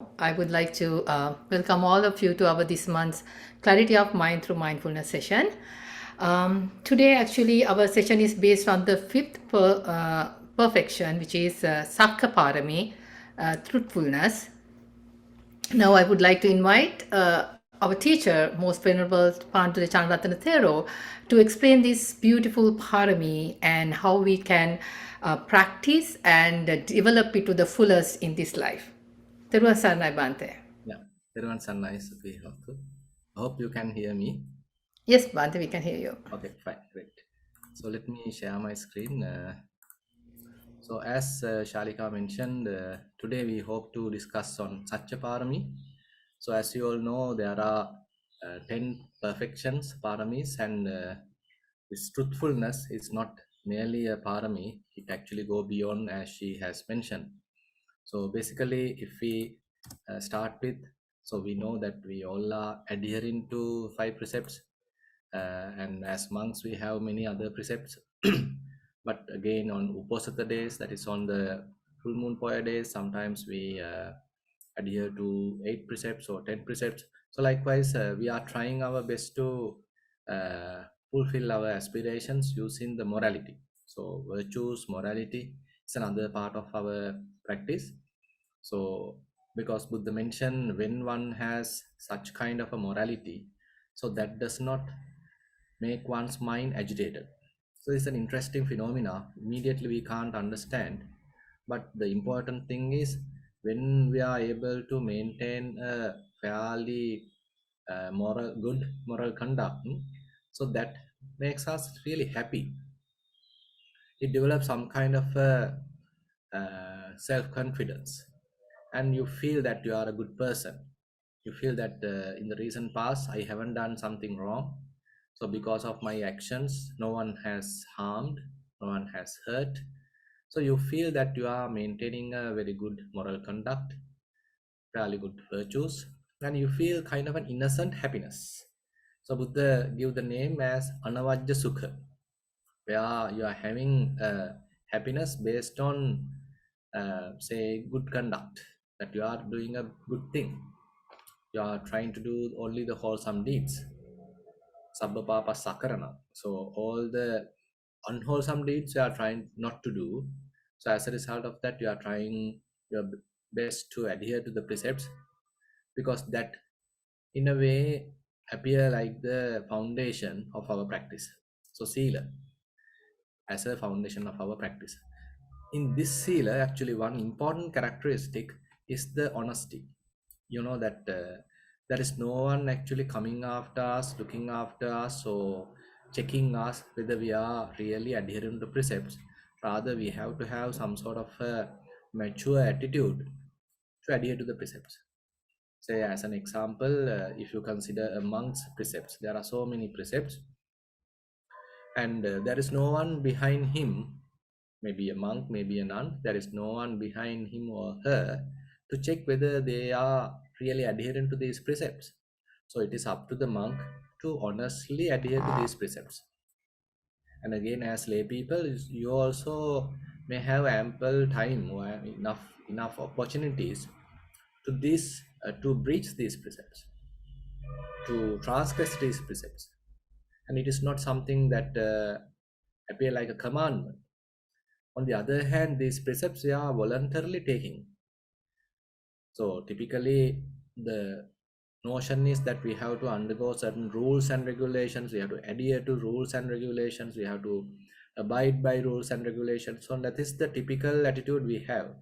I would like to welcome all of you to our this month's Clarity of Mind through Mindfulness session. Today, actually, our session is based on the fifth perfection, which is Sacca Parami, Truthfulness. Now, I would like to invite our teacher, most venerable Panadure Chandarathana Thero, to explain this beautiful parami and how we can practice and develop it to the fullest in this life. Thero Sarnai Bante. Yeah, everyone's a nice way of I hope you can hear me. Yes, Bante, we can hear you. Okay, fine, great. So let me share my screen. So as Shalika mentioned, today we hope to discuss on Satya Parami. So as you all know, there are 10 perfections, paramis, and this truthfulness is not merely a parami. It actually go beyond, as she has mentioned. So basically, if we start with, so we know that we all are adhering to five precepts, and as monks we have many other precepts. But again, on Uposatha days, that is on the full moon poya days, sometimes we adhere to 8 precepts or 10 precepts. So likewise, we are trying our best to uh, fulfill our aspirations using the morality. So virtues, morality is another part of our practice. So because Buddha mentioned, when one has such kind of a morality, so that does not make one's mind agitated. So it's an interesting phenomena. Immediately we can't understand, but the important thing is when we are able to maintain a fairly good moral conduct, so that makes us really happy. It develops some kind of self-confidence, and you feel that you are a good person. You feel that in the recent past I haven't done something wrong, so because of my actions no one has harmed, no one has hurt. So you feel that you are maintaining a very good moral conduct, fairly good virtues, and you feel kind of an innocent happiness. So Buddha give the name as anavajja sukha, where you are having happiness based on say good conduct, that you are doing a good thing, you are trying to do only the wholesome deeds, sabba papa sakarana. So all the unwholesome deeds you are trying not to do. So as a result of that, you are trying your best to adhere to the precepts, because that in a way appear like the foundation of our practice. So sila as a foundation of our practice. In this sila, actually one important characteristic is the honesty. You know that there is no one actually coming after us, looking after us, or checking us whether we are really adhering to precepts. Rather, we have to have some sort of a mature attitude to adhere to the precepts. Say as an example, if you consider a monk's precepts, there are so many precepts, and there is no one behind him, maybe a monk, maybe a nun, there is no one behind him or her to check whether they are really adherent to these precepts. So it is up to the monk to honestly adhere to these precepts. And again, as lay people, you also may have ample time or enough opportunities to this to breach these precepts, to transgress these precepts, and it is not something that appear like a commandment. On the other hand, these precepts we are voluntarily taking. So typically, the notion is that we have to undergo certain rules and regulations. We have to adhere to rules and regulations. We have to abide by rules and regulations. So that is the typical attitude we have.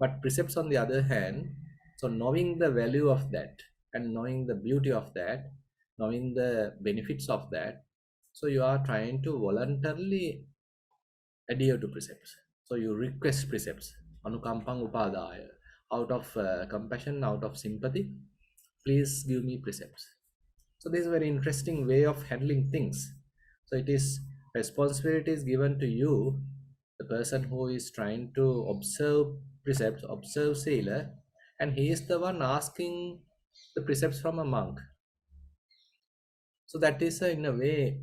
But precepts, on the other hand, so knowing the value of that and knowing the beauty of that, knowing the benefits of that, so you are trying to voluntarily adhere to precepts. So you request precepts, anukampang upadaya, out of compassion, out of sympathy, please give me precepts. So this is a very interesting way of handling things. So it is responsibility is given to you, the person who is trying to observe precepts, observe sila, and he is the one asking the precepts from a monk. So that is in a way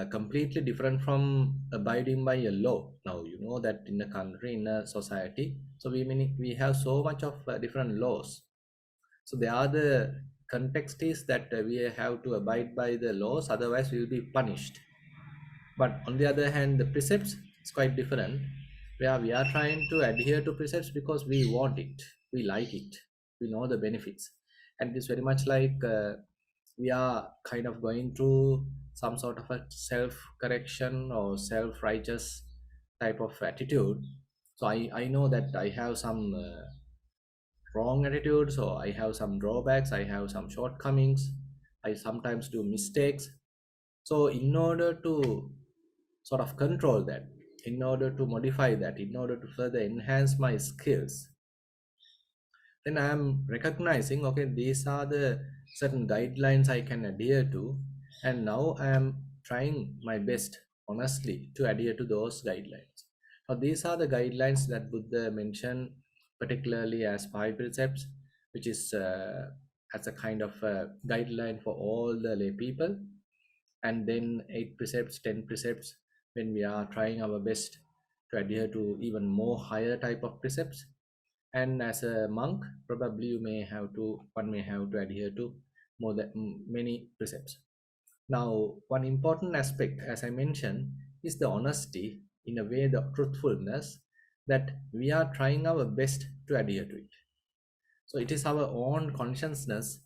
completely different from abiding by a law. Now you know that in a country, in a society, So we have so much of different laws. So the other context is that we have to abide by the laws, otherwise we will be punished. But on the other hand, the precepts is quite different, where we are trying to adhere to precepts because we want it, we like it, we know the benefits. And it's very much like we are kind of going through some sort of a self correction or self righteous type of attitude. So I know that I have some wrong attitudes, or I have some drawbacks, I have some shortcomings, I sometimes do mistakes. So in order to sort of control that, in order to modify that, in order to further enhance my skills, then I am recognizing, okay, these are the certain guidelines I can adhere to, and now I am trying my best, honestly, to adhere to those guidelines. Now, these are the guidelines that Buddha mentioned, particularly as five precepts, which is as a kind of guideline for all the lay people, and then eight precepts, 10 precepts, when we are trying our best to adhere to even more higher type of precepts. And as a monk, probably one may have to adhere to more than many precepts. Now, one important aspect, as I mentioned, is the honesty, in a way the truthfulness, that we are trying our best to adhere to it. So it is our own consciousness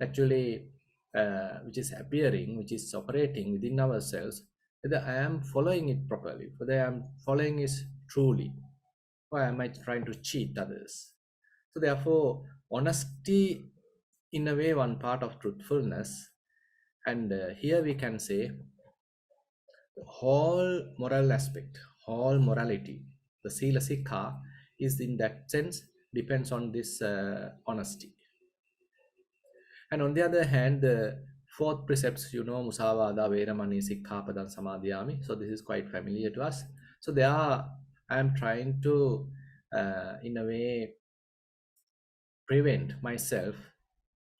actually, which is appearing, which is operating within ourselves, whether I am following it properly, whether I am following it truly, or am I trying to cheat others. So therefore, honesty, in a way, one part of truthfulness. And here we can say the whole moral aspect, whole morality, the sila sikha, is in that sense depends on this honesty. And on the other hand, the fourth precepts, musavada, veramani, sikkhapadam, samadhyami. So this is quite familiar to us. So I am trying to, in a way, prevent myself,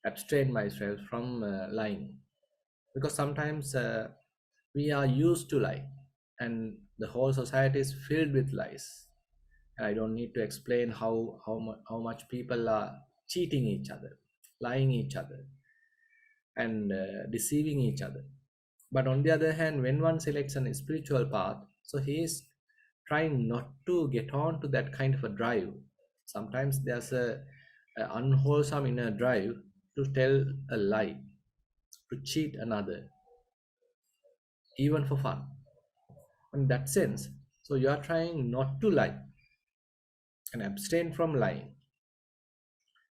abstain myself from lying, because sometimes we are used to lie, and the whole society is filled with lies. I don't need to explain how much people are cheating each other, lying each other, and deceiving each other. But on the other hand, when one selects a spiritual path, so he is trying not to get on to that kind of a drive. Sometimes there's a unwholesome inner drive to tell a lie, to cheat another, even for fun. In that sense, so you are trying not to lie and abstain from lying,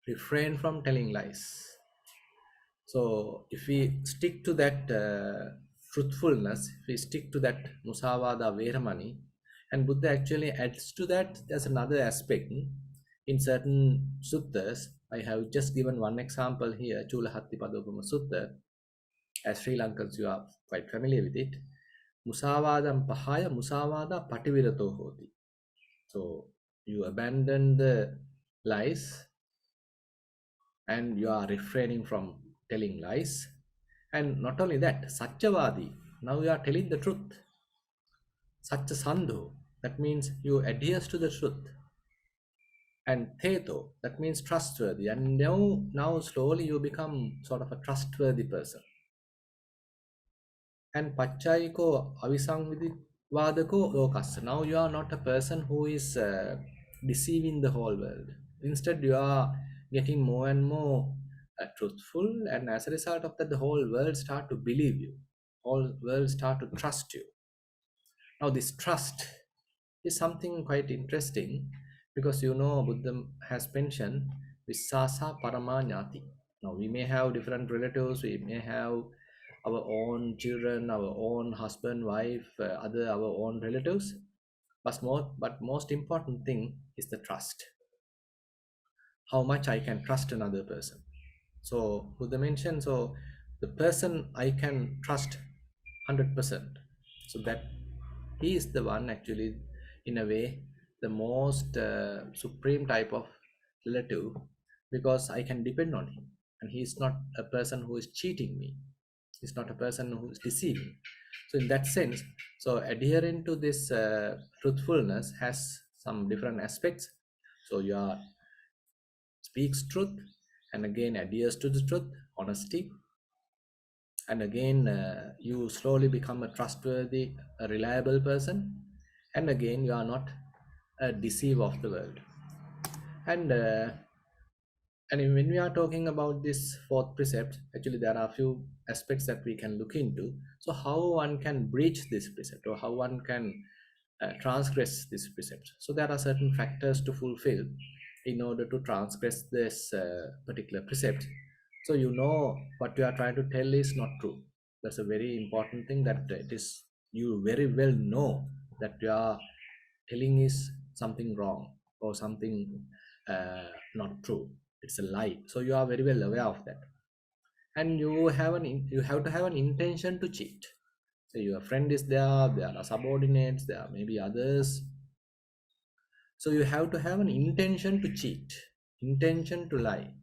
refrain from telling lies. So if we stick to that truthfulness, if we stick to that musavada veramani, and Buddha actually adds to that, there's another aspect in certain suttas. I have just given one example here, Chulahatti Padopama Sutta. As Sri Lankans, you are quite familiar with it. Musavadam pahaya musavada pativirato hoti. So you abandon the lies and you are refraining from telling lies. And not only that, Satchavadi, now you are telling the truth. Satcha Sandhu, that means you adhere to the truth. And Thero, that means trustworthy. And now slowly you become sort of a trustworthy person. And Pachayiko Avisangvidivadako Lokasa. Now you are not a person who is deceiving the whole world. Instead, you are getting more and more truthful, and as a result of that, the whole world start to believe you. Whole world start to trust you. Now, this trust is something quite interesting, because Buddha has mentioned Vissasa Paramanyati. Now we may have different relatives, we may have our own children, our own husband, wife, other our own relatives, but most important thing is the trust. How much I can trust another person. So Buddha mentioned, so the person I can trust 100%. So that he is the one actually, in a way, the most supreme type of relative, because I can depend on him, and he is not a person who is cheating me. He's not a person who is deceiving. So in that sense, so adhering to this truthfulness has some different aspects. So you are speaks truth, and again adheres to the truth, honesty, and again you slowly become a trustworthy, a reliable person, and again you are not a deceive of the world. And when we are talking about this fourth precept, actually there are a few aspects that we can look into. So how one can breach this precept, or how one can transgress this precept. So there are certain factors to fulfill in order to transgress this particular precept. So you know what you are trying to tell is not true. That's a very important thing, that it is, you very well know that you are telling is something wrong, or something not true. It's a lie. So you are very well aware of that, and you have to have an intention to cheat. So your friend is there, there are subordinates, there are maybe others. So you have to have an intention to cheat, intention to lie.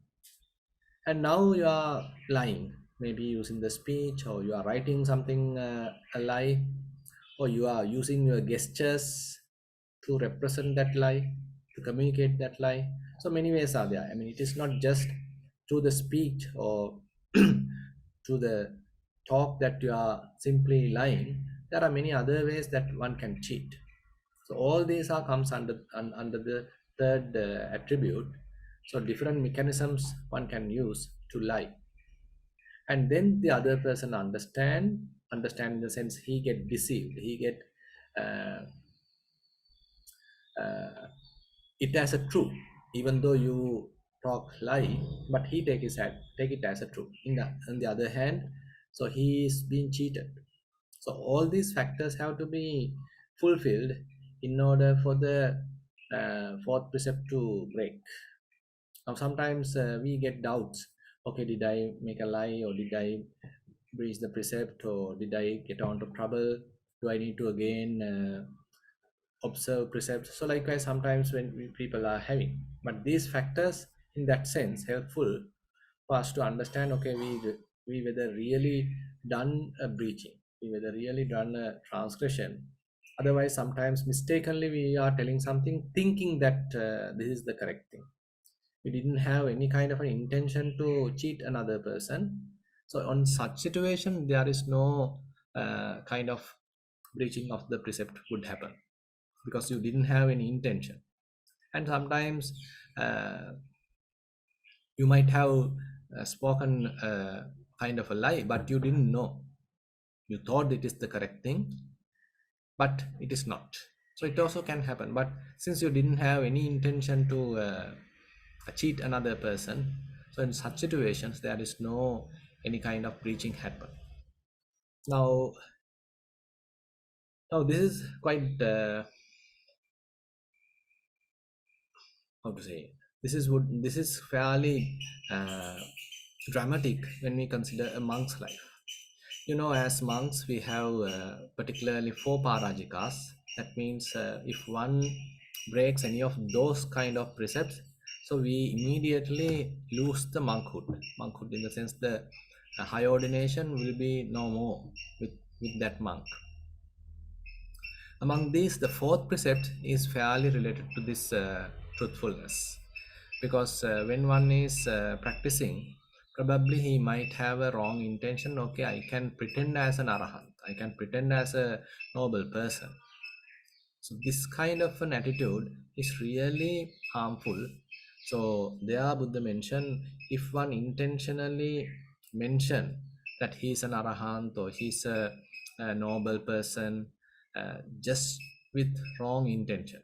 And now you are lying, maybe using the speech, or you are writing something a lie, or you are using your gestures to represent that lie, to communicate that lie. So many ways are there. I mean, it is not just through the speech, or through the talk that you are simply lying. There are many other ways that one can cheat. So all these are comes under the third attribute. So different mechanisms one can use to lie, and then the other person understand in the sense he get deceived, he get uh, uh, it as a true, even though you talk lie, but he take it as a true. On the other hand, so he is being cheated. So all these factors have to be fulfilled in order for the fourth precept to break. Now sometimes we get doubts. Okay, did I make a lie, or did I breach the precept, or did I get onto trouble? Do I need to again observe precepts? So likewise, sometimes when people are having, but these factors in that sense helpful for us to understand. Okay, we whether really done a breaching, we whether really done a transgression. Otherwise, sometimes mistakenly we are telling something, thinking that this is the correct thing. We didn't have any kind of an intention to cheat another person. So on such situation, there is no kind of breaching of the precept would happen, because you didn't have any intention. And sometimes uh, you might have spoken kind of a lie, but you didn't know. You thought it is the correct thing, but it is not. So it also can happen. But since you didn't have any intention to cheat another person, so in such situations there is no any kind of breaching happen. Now, this is quite how to say. This is fairly uh, dramatic when we consider a monk's life. You know, as monks, we have particularly four parajikas. That means if one breaks any of those kind of precepts, so we immediately lose the monkhood. Monkhood, in the sense, the high ordination will be no more with that monk. Among these, the fourth precept is fairly related to this truthfulness, because when one is practicing, probably he might have a wrong intention. Okay, I can pretend as an arahant, I can pretend as a noble person. So this kind of an attitude is really harmful. So there Buddha mentioned, if one intentionally mention that he is an arahant, or he's a noble person, just with wrong intention,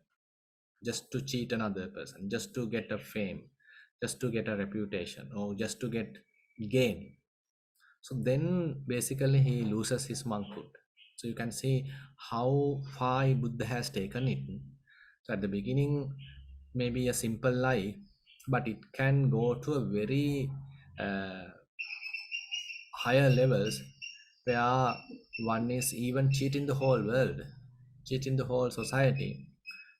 just to cheat another person, just to get a fame, just to get a reputation, or just to get gain. So then basically he loses his monkhood. So you can see how far Buddha has taken it. So at the beginning, maybe a simple lie, but it can go to a very uh, higher levels, where one is even cheating the whole world, cheating the whole society,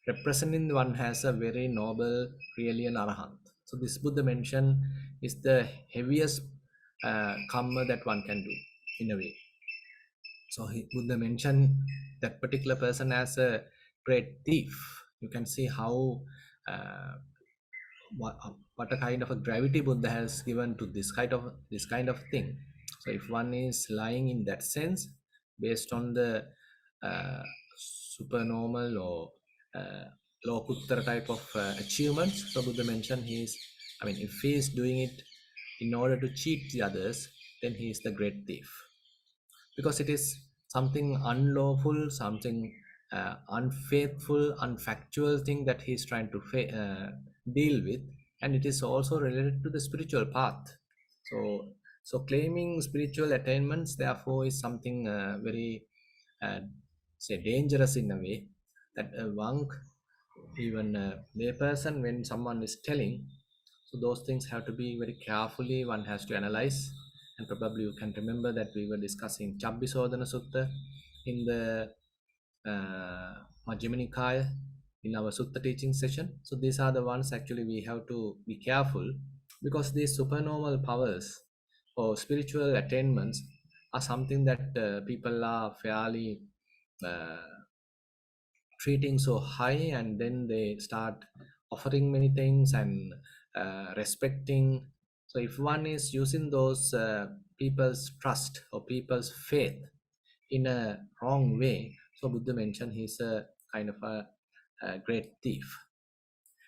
representing one has a very noble, really an arahant. So this Buddha mention is the heaviest karma that one can do in a way. So Buddha mentioned that particular person as a great thief. You can see how what a kind of a gravity Buddha has given to this kind of thing. So if one is lying in that sense, based on the uh, supernormal or uh, lokuttara type of achievements, so Buddha mentioned I mean, if he is doing it in order to cheat the others, then he is the great thief, because it is something unlawful, something unfaithful, unfactual thing that he's trying to deal with, and it is also related to the spiritual path. So, claiming spiritual attainments, therefore, is something very, uh, say, dangerous in a way, that a monk, even a layperson, when someone is telling, so those things have to be very carefully, one has to analyze. And probably you can remember that we were discussing Chabbisodhana Sutta in the Majjhima Nikaya in our Sutta teaching session. So these are the ones actually we have to be careful, because these supernormal powers or spiritual attainments are something that people are fairly uh, treating so high, and then they start offering many things and respecting. So if one is using those people's trust or people's faith in a wrong way, so Buddha mentioned he's a kind of a great thief.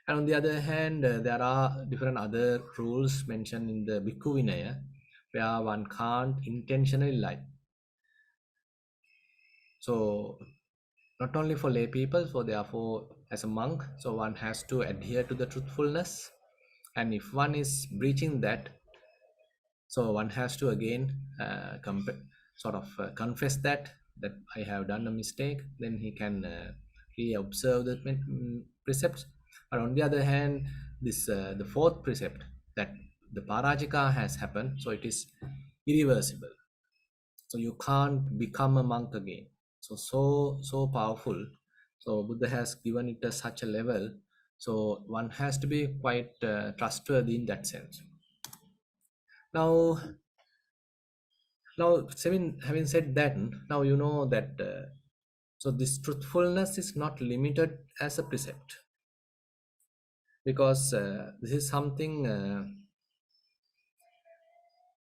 And on the other hand, there are different other rules mentioned in the Bhikkhu Vinaya, where one can't intentionally lie. So not only for lay people, so therefore as a monk, so one has to adhere to the truthfulness, and if one is breaching that, so one has to again sort of confess that I have done a mistake, then he can re-observe the precepts. But on the other hand, this the fourth precept, that the parajika has happened, so it is irreversible, so you can't become a monk again. So powerful. So Buddha has given it at such a level, so one has to be quite trustworthy in that sense. Now now having said that, now you know that so this truthfulness is not limited as a precept, because this is something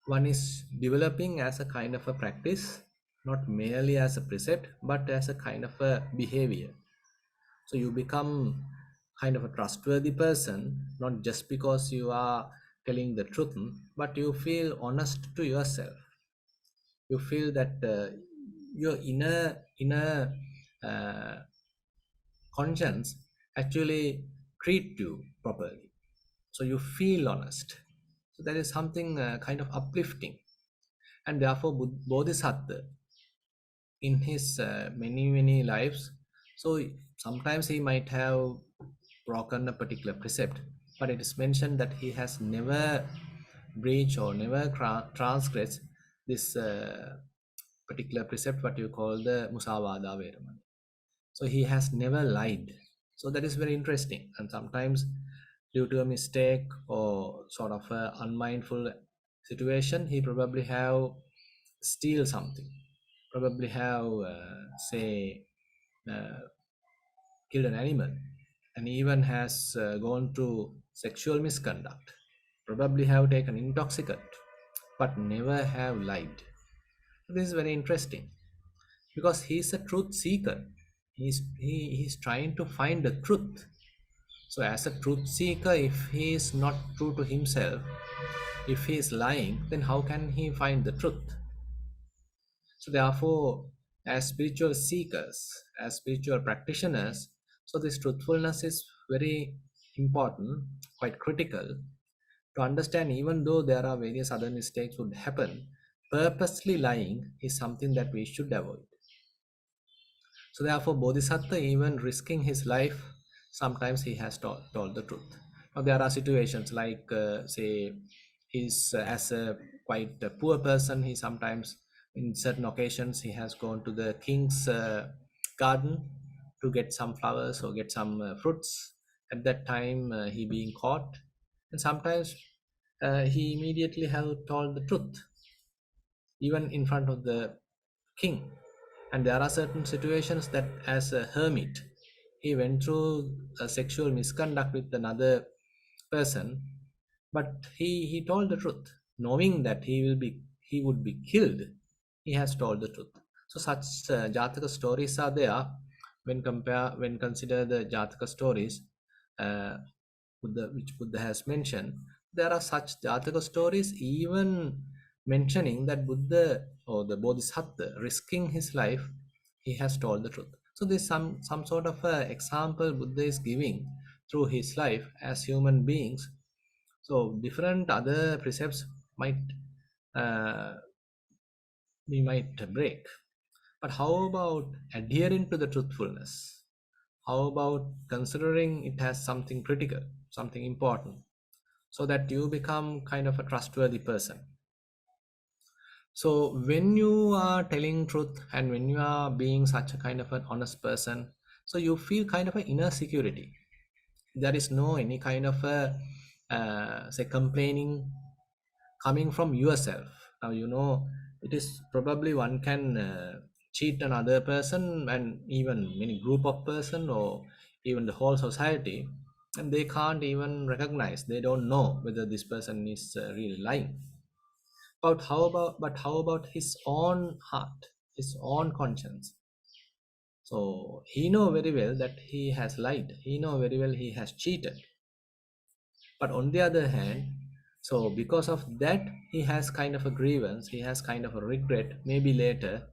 one is developing as a kind of a practice, not merely as a precept but as a kind of a behavior. So you become kind of a trustworthy person, not just because you are telling the truth, but you feel honest to yourself. You feel that your inner uh, conscience actually treat you properly, so you feel honest. So that is something kind of uplifting. And therefore Bodhisattva, in his many lives, so sometimes he might have broken a particular precept, but it is mentioned that he has never breached or never transgressed this particular precept, what you call the Musavada Veramani. So he has never lied. So that is very interesting. And sometimes, due to a mistake or sort of a unmindful situation, he probably have steal something, probably have say uh, killed an animal, and even has gone to sexual misconduct, probably have taken intoxicant, but never have lied. This is very interesting, because he's a truth seeker. He's trying to find the truth. So as a truth seeker, if he is not true to himself, if he is lying, then how can he find the truth? So therefore, as spiritual seekers, as spiritual practitioners, so this truthfulness is very important, quite critical to understand. Even though there are various other mistakes would happen, purposely lying is something that we should avoid. So therefore, Bodhisattva, even risking his life, sometimes he has told the truth. Now there are situations like, say, he's as a quite a poor person. He sometimes, in certain occasions, he has gone to the king's garden to get some flowers or get some fruits. At that time, he being caught, and sometimes he immediately have told the truth, even in front of the king. And there are certain situations that, as a hermit, he went through a sexual misconduct with another person, but he told the truth, knowing that he would be killed. He has told the truth. So such Jataka stories are there. When consider the Jataka stories, uh, which Buddha has mentioned, there are such Jataka stories even mentioning that Buddha or the Bodhisattva risking his life, he has told the truth. So there's some sort of a example Buddha is giving through his life as human beings. So different other precepts might uh, we might break. But how about adhering to the truthfulness? How about considering it as something critical, something important, so that you become kind of a trustworthy person? So when you are telling truth and when you are being such a kind of an honest person, so you feel kind of an inner security. There is no any kind of a say complaining coming from yourself. Now it is probably one can cheat another person and even many group of person or even the whole society, and they can't even recognize, they don't know whether this person is really lying. But how about his own heart, his own conscience? So he know very well that he has lied, he know very well he has cheated. But on the other hand, so because of that, he has kind of a grievance, he has kind of a regret, maybe later,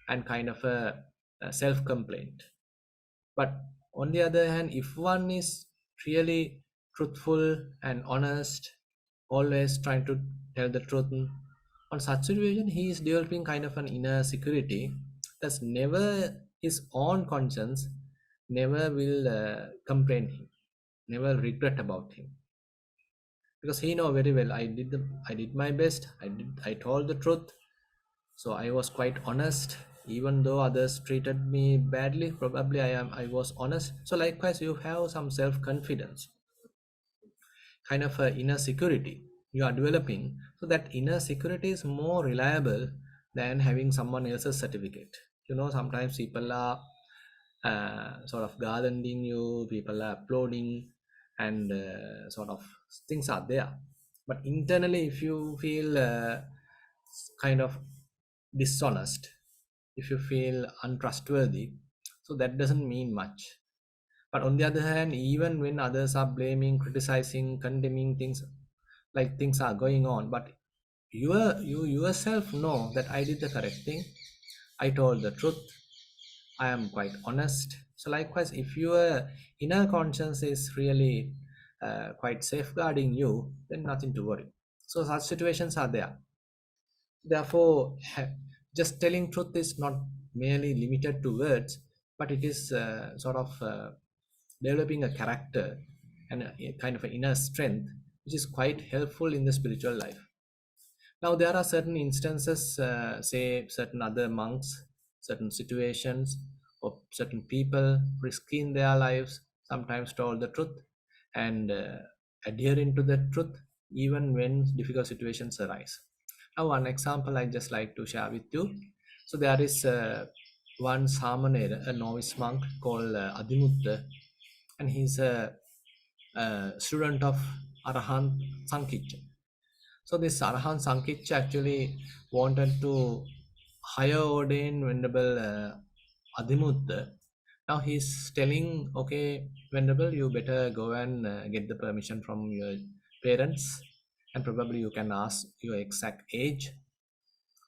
and kind of a self complaint. But on the other hand, if one is really truthful and honest, always trying to tell the truth, on such situation, he is developing kind of an inner security. That's never his own conscience, never will complain him, never regret about him, because he know very well I did my best, I told the truth. So I was quite honest, even though others treated me badly, probably I was honest. So likewise, you have some self confidence, kind of a inner security you are developing. So that inner security is more reliable than having someone else's certificate. Sometimes people are sort of garlanding you, people are applauding, and sort of things are there. But internally, if you feel kind of dishonest, if you feel untrustworthy, so that doesn't mean much. But on the other hand, even when others are blaming, criticizing, condemning things, like things are going on, but you yourself know that I did the correct thing, I told the truth, I am quite honest. So likewise, if your inner conscience is really quite safeguarding you, then nothing to worry. So such situations are there. Therefore, just telling truth is not merely limited to words, but it is sort of developing a character and a kind of an inner strength, which is quite helpful in the spiritual life. Now, there are certain instances, say certain other monks, certain situations, or certain people risking their lives, sometimes told the truth and adhering to the truth even when difficult situations arise. Now, one example I just like to share with you. So, there is one Samanera, a novice monk called Adimutta, and he's a student of Arahant Sankhya. So this Arahant Sankich actually wanted to higher ordain Venerable Adimutta. Now he's telling, okay, Venerable, you better go and get the permission from your parents, and probably you can ask your exact age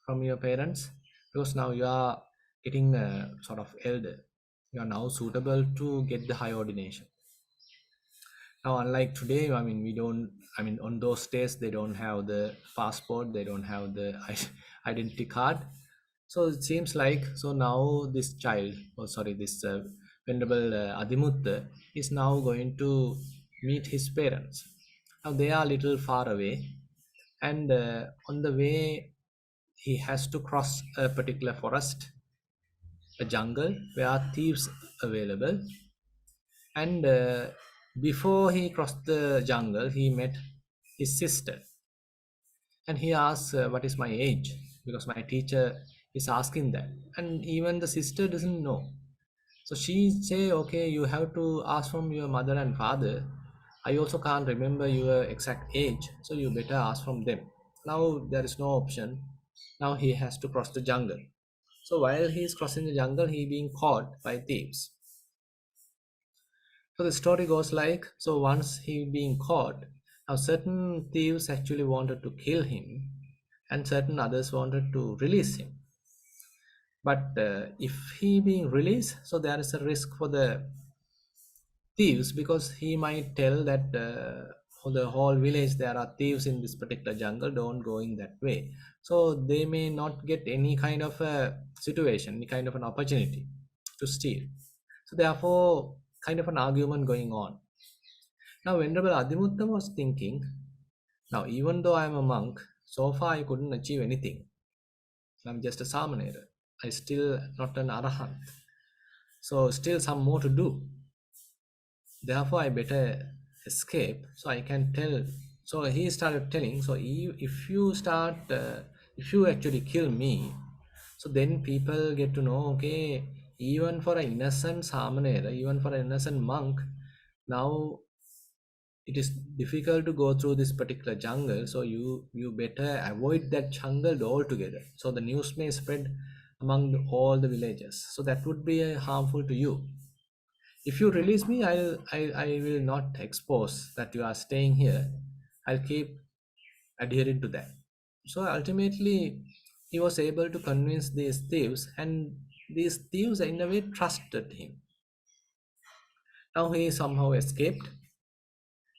from your parents, because now you are getting sort of elder. You are now suitable to get the high ordination. Now, unlike today, I mean, we don't, I mean, on those days, they don't have the passport, they don't have the identity card. So it seems like, so now this child, oh, sorry, this Venerable Adimutta is now going to meet his parents. Now, they are a little far away, and on the way, he has to cross a particular forest, a jungle where are thieves available. And before he crossed the jungle, he met his sister, and he asks, "What is my age?" Because my teacher is asking that, and even the sister doesn't know. So she say, "Okay, you have to ask from your mother and father. I also can't remember your exact age, so you better ask from them. Now there is no option. Now he has to cross the jungle. So while he is crossing the jungle, he being caught by thieves. So the story goes like, so once he being caught, now certain thieves actually wanted to kill him, and certain others wanted to release him. But if he being released, so there is a risk for the thieves, because he might tell that for the whole village there are thieves in this particular jungle, don't go in that way. So they may not get any kind of a situation, any kind of an opportunity to steal. So therefore, kind of an argument going on. Now Venerable Adimutta was thinking, now even though I am a monk, so far I couldn't achieve anything. I'm just a samanera. I still not an arahant. So still some more to do. Therefore I better escape so I can tell. So he started telling, so if you actually kill me, so then people get to know, okay, even for an innocent samanera, even for an innocent monk, now it is difficult to go through this particular jungle, so you better avoid that jungle altogether, so the news may spread among all the villages, so that would be harmful to you. If you release me, I will not expose that you are staying here. I'll keep adhering to that. So ultimately, he was able to convince these thieves, and these thieves in a way trusted him. Now he somehow escaped,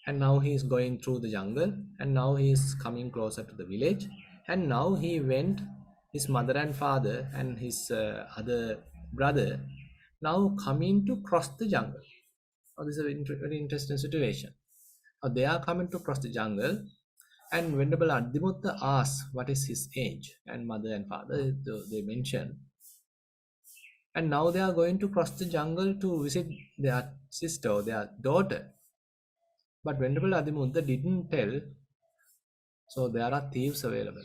and now he is going through the jungle, and now he is coming closer to the village, and now he went, his mother and father and his other brother now coming to cross the jungle. Oh, this is a very interesting situation. They are coming to cross the jungle, and Venerable Adimutta asks what is his age, and mother and father they mention. And now they are going to cross the jungle to visit their sister or their daughter. But Venerable Adimutta didn't tell, so there are thieves available,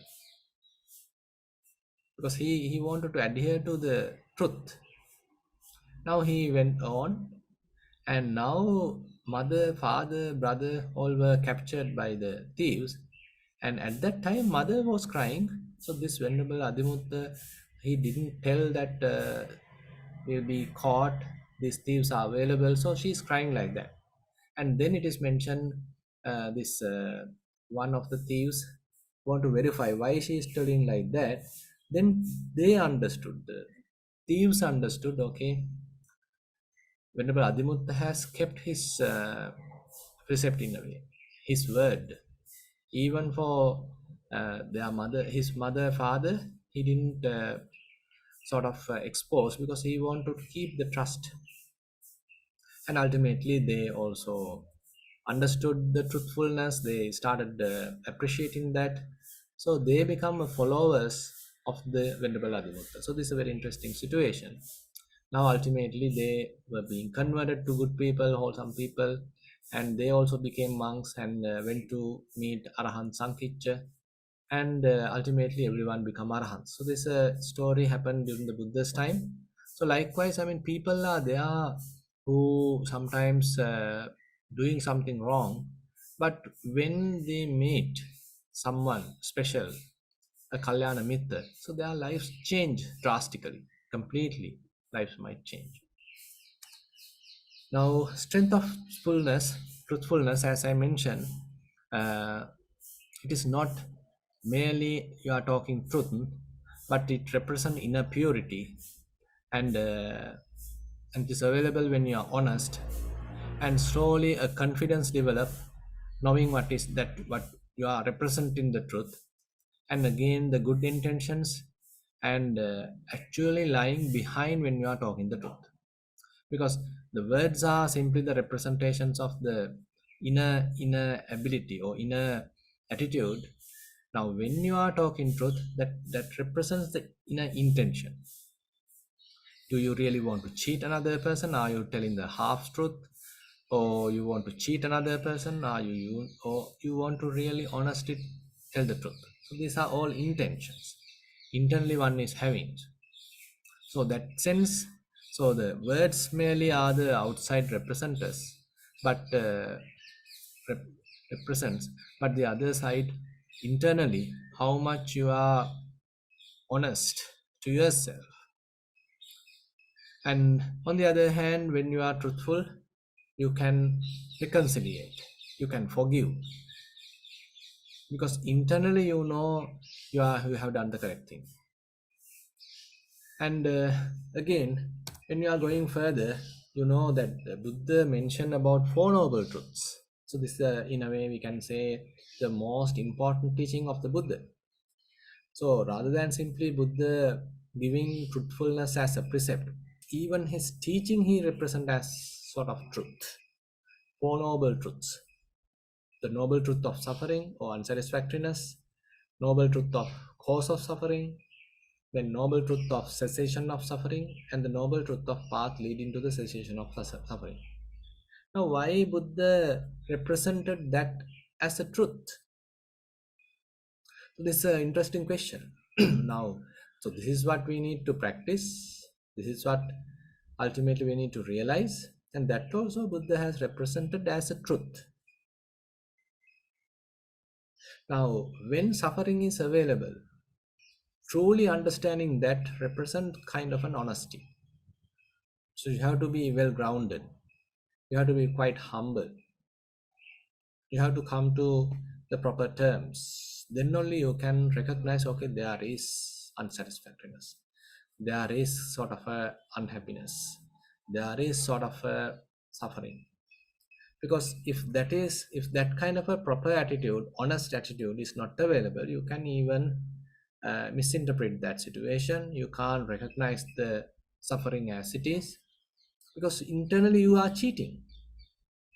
because he wanted to adhere to the truth. Now he went on, and now mother, father, brother all were captured by the thieves. And at that time, mother was crying. So this Venerable Adimutta, he didn't tell that we'll be caught, these thieves are available. So she's crying like that. And then it is mentioned, this one of the thieves want to verify why she is telling like that. Then they understood, the thieves understood, okay, Venerable Adimutta has kept his precept in a way, his word. Even for their mother, his mother, father, he didn't sort of expose, because he wanted to keep the trust. And ultimately, they also understood the truthfulness. They started appreciating that. So they become followers of the Venerable Adimutta. So this is a very interesting situation. Now ultimately they were being converted to good people, wholesome people, and they also became monks and went to meet Arahant Sankhya, and ultimately everyone become Arahants. So this story happened during the Buddha's time. So likewise, I mean, people are there who sometimes doing something wrong, but when they meet someone special, a Kalyana Mitra, so their lives change drastically, completely. Lives might change. Now, strength of fullness, truthfulness, as I mentioned, uh, it is not merely you are talking truth, but it represents inner purity, and and it is available when you are honest, and slowly a confidence develop, knowing what you are representing the truth, and again the good intentions, and actually lying behind when you are talking the truth, because the words are simply the representations of the inner ability or inner attitude. Now when you are talking truth, that represents the inner intention. Do you really want to cheat another person? Are you telling the half truth? Or you want to cheat another person? Are you or you want to really honestly tell the truth? So these are all intentions internally one is having. So that sense, so the words merely are the outside representatives, but rep- represents, but the other side, internally, how much you are honest to yourself. And on the other hand, when you are truthful, you can reconciliate, you can forgive, because internally you know you have done the correct thing. And again, when you are going further, you know that the Buddha mentioned about Four Noble Truths. So this, in a way, we can say the most important teaching of the Buddha. So rather than simply Buddha giving truthfulness as a precept, even his teaching he represent as sort of truth. Four Noble Truths: the noble truth of suffering or unsatisfactoriness, noble truth of cause of suffering, then noble truth of cessation of suffering, and the noble truth of path leading to the cessation of suffering. Now, why Buddha represented that as a truth? So this is an interesting question. Now, so this is what we need to practice. This is what ultimately we need to realize, and that also Buddha has represented as a truth. Now, when suffering is available, truly understanding that represent kind of an honesty. So you have to be well grounded, you have to be quite humble, you have to come to the proper terms. Then only you can recognize, okay, there is unsatisfactoriness, there is sort of a unhappiness, there is sort of a suffering. Because if that kind of a proper attitude, honest attitude is not available, you can even misinterpret that situation. You can't recognize the suffering as it is, because internally you are cheating.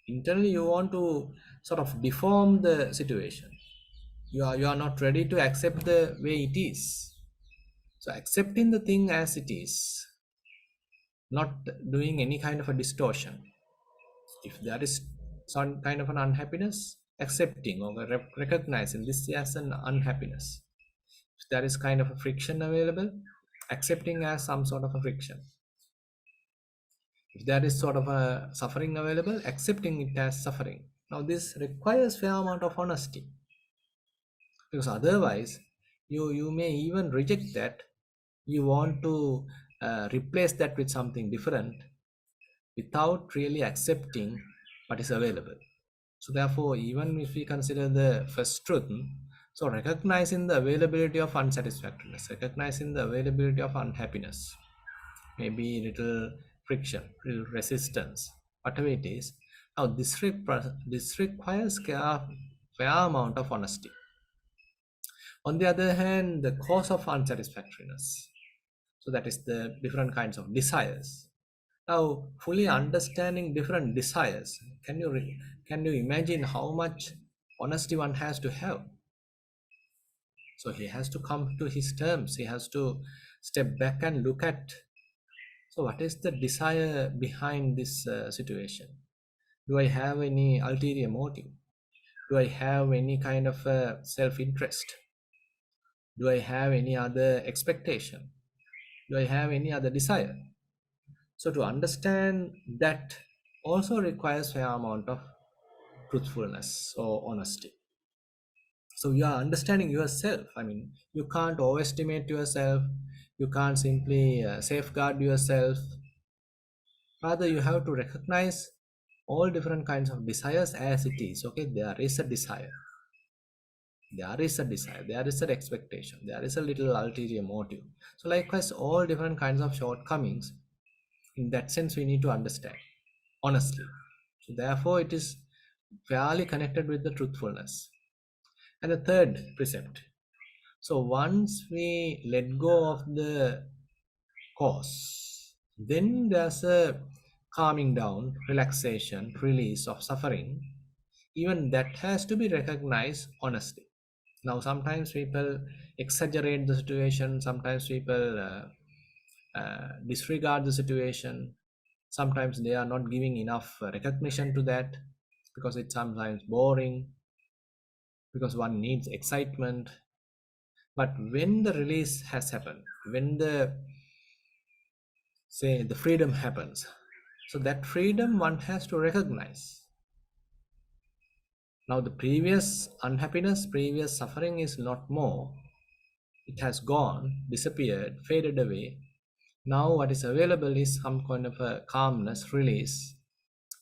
Internally you want to sort of deform the situation. You are not ready to accept the way it is. So accepting the thing as it is, not doing any kind of a distortion. If there is some kind of an unhappiness, accepting or recognizing this as an unhappiness. If there is kind of a friction available, accepting as some sort of a friction. If there is sort of a suffering available, accepting it as suffering. Now this requires fair amount of honesty, because otherwise you may even reject that. You want to replace that with something different without really accepting what is available. So therefore, even if we consider the first truth, so recognizing the availability of unsatisfactoriness, recognizing the availability of unhappiness, maybe little friction, little resistance, whatever it is. Now this requires fair amount of honesty. On the other hand, the cause of unsatisfactoriness, so that is the different kinds of desires. Now, fully understanding different desires, can you imagine how much honesty one has to have? So he has to come to his terms. He has to step back and look at. So what is the desire behind this situation? Do I have any ulterior motive? Do I have any kind of self-interest? Do I have any other expectation? Do I have any other desire? So to understand that also requires fair amount of truthfulness or honesty. So you are understanding yourself. I mean, you can't overestimate yourself. You can't simply safeguard yourself. Rather, you have to recognize all different kinds of desires as it is. Okay, there is a desire. There is a desire. There is an expectation. There is a little ulterior motive. So likewise, all different kinds of shortcomings. In that sense, we need to understand honestly. So therefore, it is fairly connected with the truthfulness. And the third precept. So once we let go of the cause, then there's a calming down, relaxation, release of suffering. Even that has to be recognized honestly. Now, sometimes people exaggerate the situation, sometimes people disregard the situation, sometimes they are not giving enough recognition to that because it's sometimes boring, because one needs excitement. But when the release has happened, when the say the freedom happens, so that freedom one has to recognize. Now the previous unhappiness, previous suffering is not more. It has gone, disappeared, faded away. Now what is available is some kind of a calmness, release,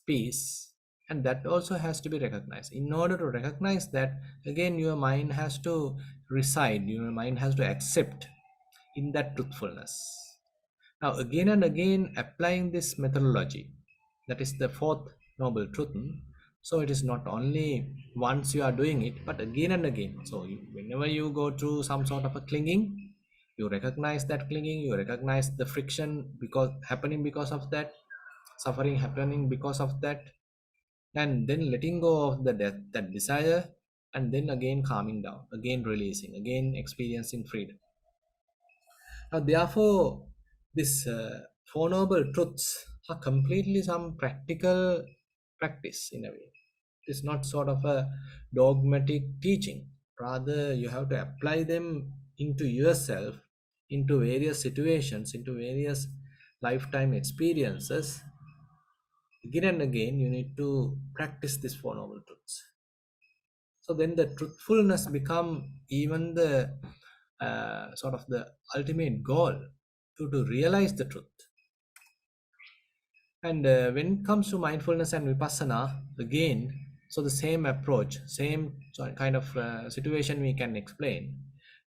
peace, and that also has to be recognized. In order to recognize that, again your mind has to reside, your mind has to accept in that truthfulness. Now again and again applying this methodology, that is the fourth noble truth. So it is not only once you are doing it, but again and again. So whenever you go through some sort of a clinging, you recognize that clinging, you recognize the friction because happening because of that, suffering happening because of that, and then letting go of the death, that desire, and then again calming down, again releasing, again experiencing freedom. Now, therefore, these Four Noble Truths are completely some practical practice in a way. It's not sort of a dogmatic teaching. Rather, you have to apply them into yourself, into various situations, into various lifetime experiences. Again and again, you need to practice these Four Noble Truths. So then the truthfulness become even the sort of the ultimate goal to realize the truth. And when it comes to mindfulness and vipassana, again, so the same approach, same kind of situation we can explain.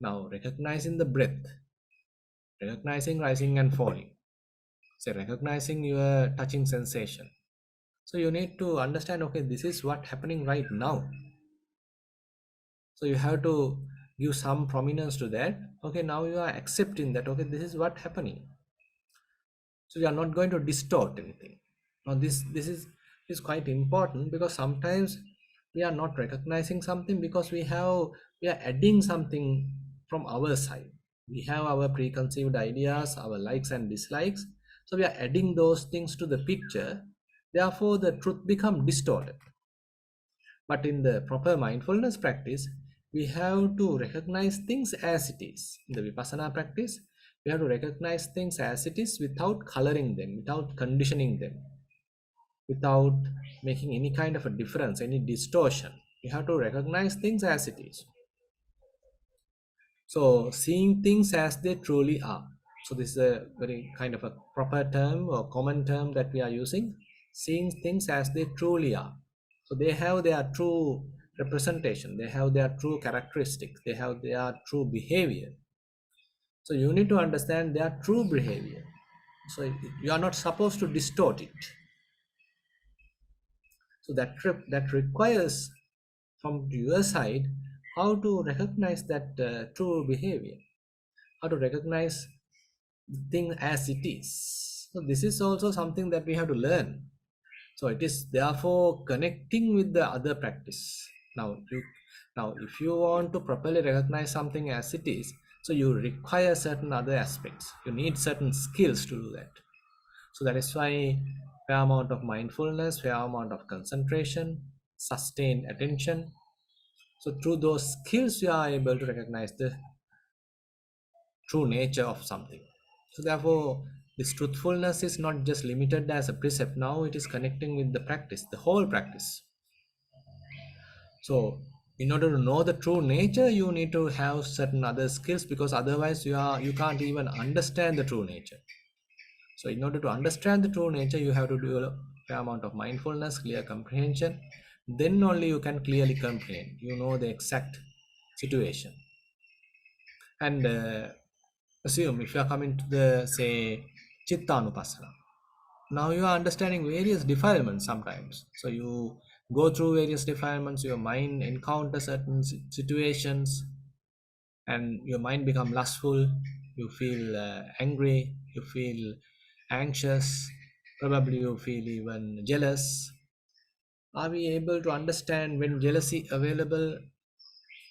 Now recognizing the breath, recognizing rising and falling, say recognizing your touching sensation. So you need to understand, okay, this is what happening right now. So you have to give some prominence to that. Okay, now you are accepting that, okay, this is what happening. So you are not going to distort anything. Now this is quite important, because sometimes we are not recognizing something because we are adding something from our side. We have our preconceived ideas, our likes and dislikes, so we are adding those things to the picture. Therefore the truth become distorted. But in the proper mindfulness practice, we have to recognize things as it is. In the Vipassana practice, we have to recognize things as it is without coloring them, without conditioning them, without making any kind of a difference, any distortion. You have to recognize things as it is. So, seeing things as they truly are. So, this is a very kind of a proper term or common term that we are using. Seeing things as they truly are. So, they have their true representation, they have their true characteristics, they have their true behavior. So, you need to understand their true behavior. So, you are not supposed to distort it. So, that requires from your side how to recognize that true behavior, how to recognize thing as it is. So this is also something that we have to learn. So it is therefore connecting with the other practice. Now if you want to properly recognize something as it is, so you require certain other aspects. You need certain skills to do that. So that is why fair amount of mindfulness, fair amount of concentration, sustained attention. So through those skills, you are able to recognize the true nature of something. So therefore, this truthfulness is not just limited as a precept. Now it is connecting with the practice, the whole practice. So in order to know the true nature, you need to have certain other skills, because otherwise you can't even understand the true nature. So in order to understand the true nature, you have to do a fair amount of mindfulness, clear comprehension. Then only you can clearly comprehend. You know the exact situation. And assume if you are coming to the say chittanupassana, now you are understanding various defilements sometimes. So you go through various defilements, your mind encounters certain situations, and your mind become lustful. You feel angry, you feel anxious, probably you feel even jealous. Are we able to understand when jealousy available,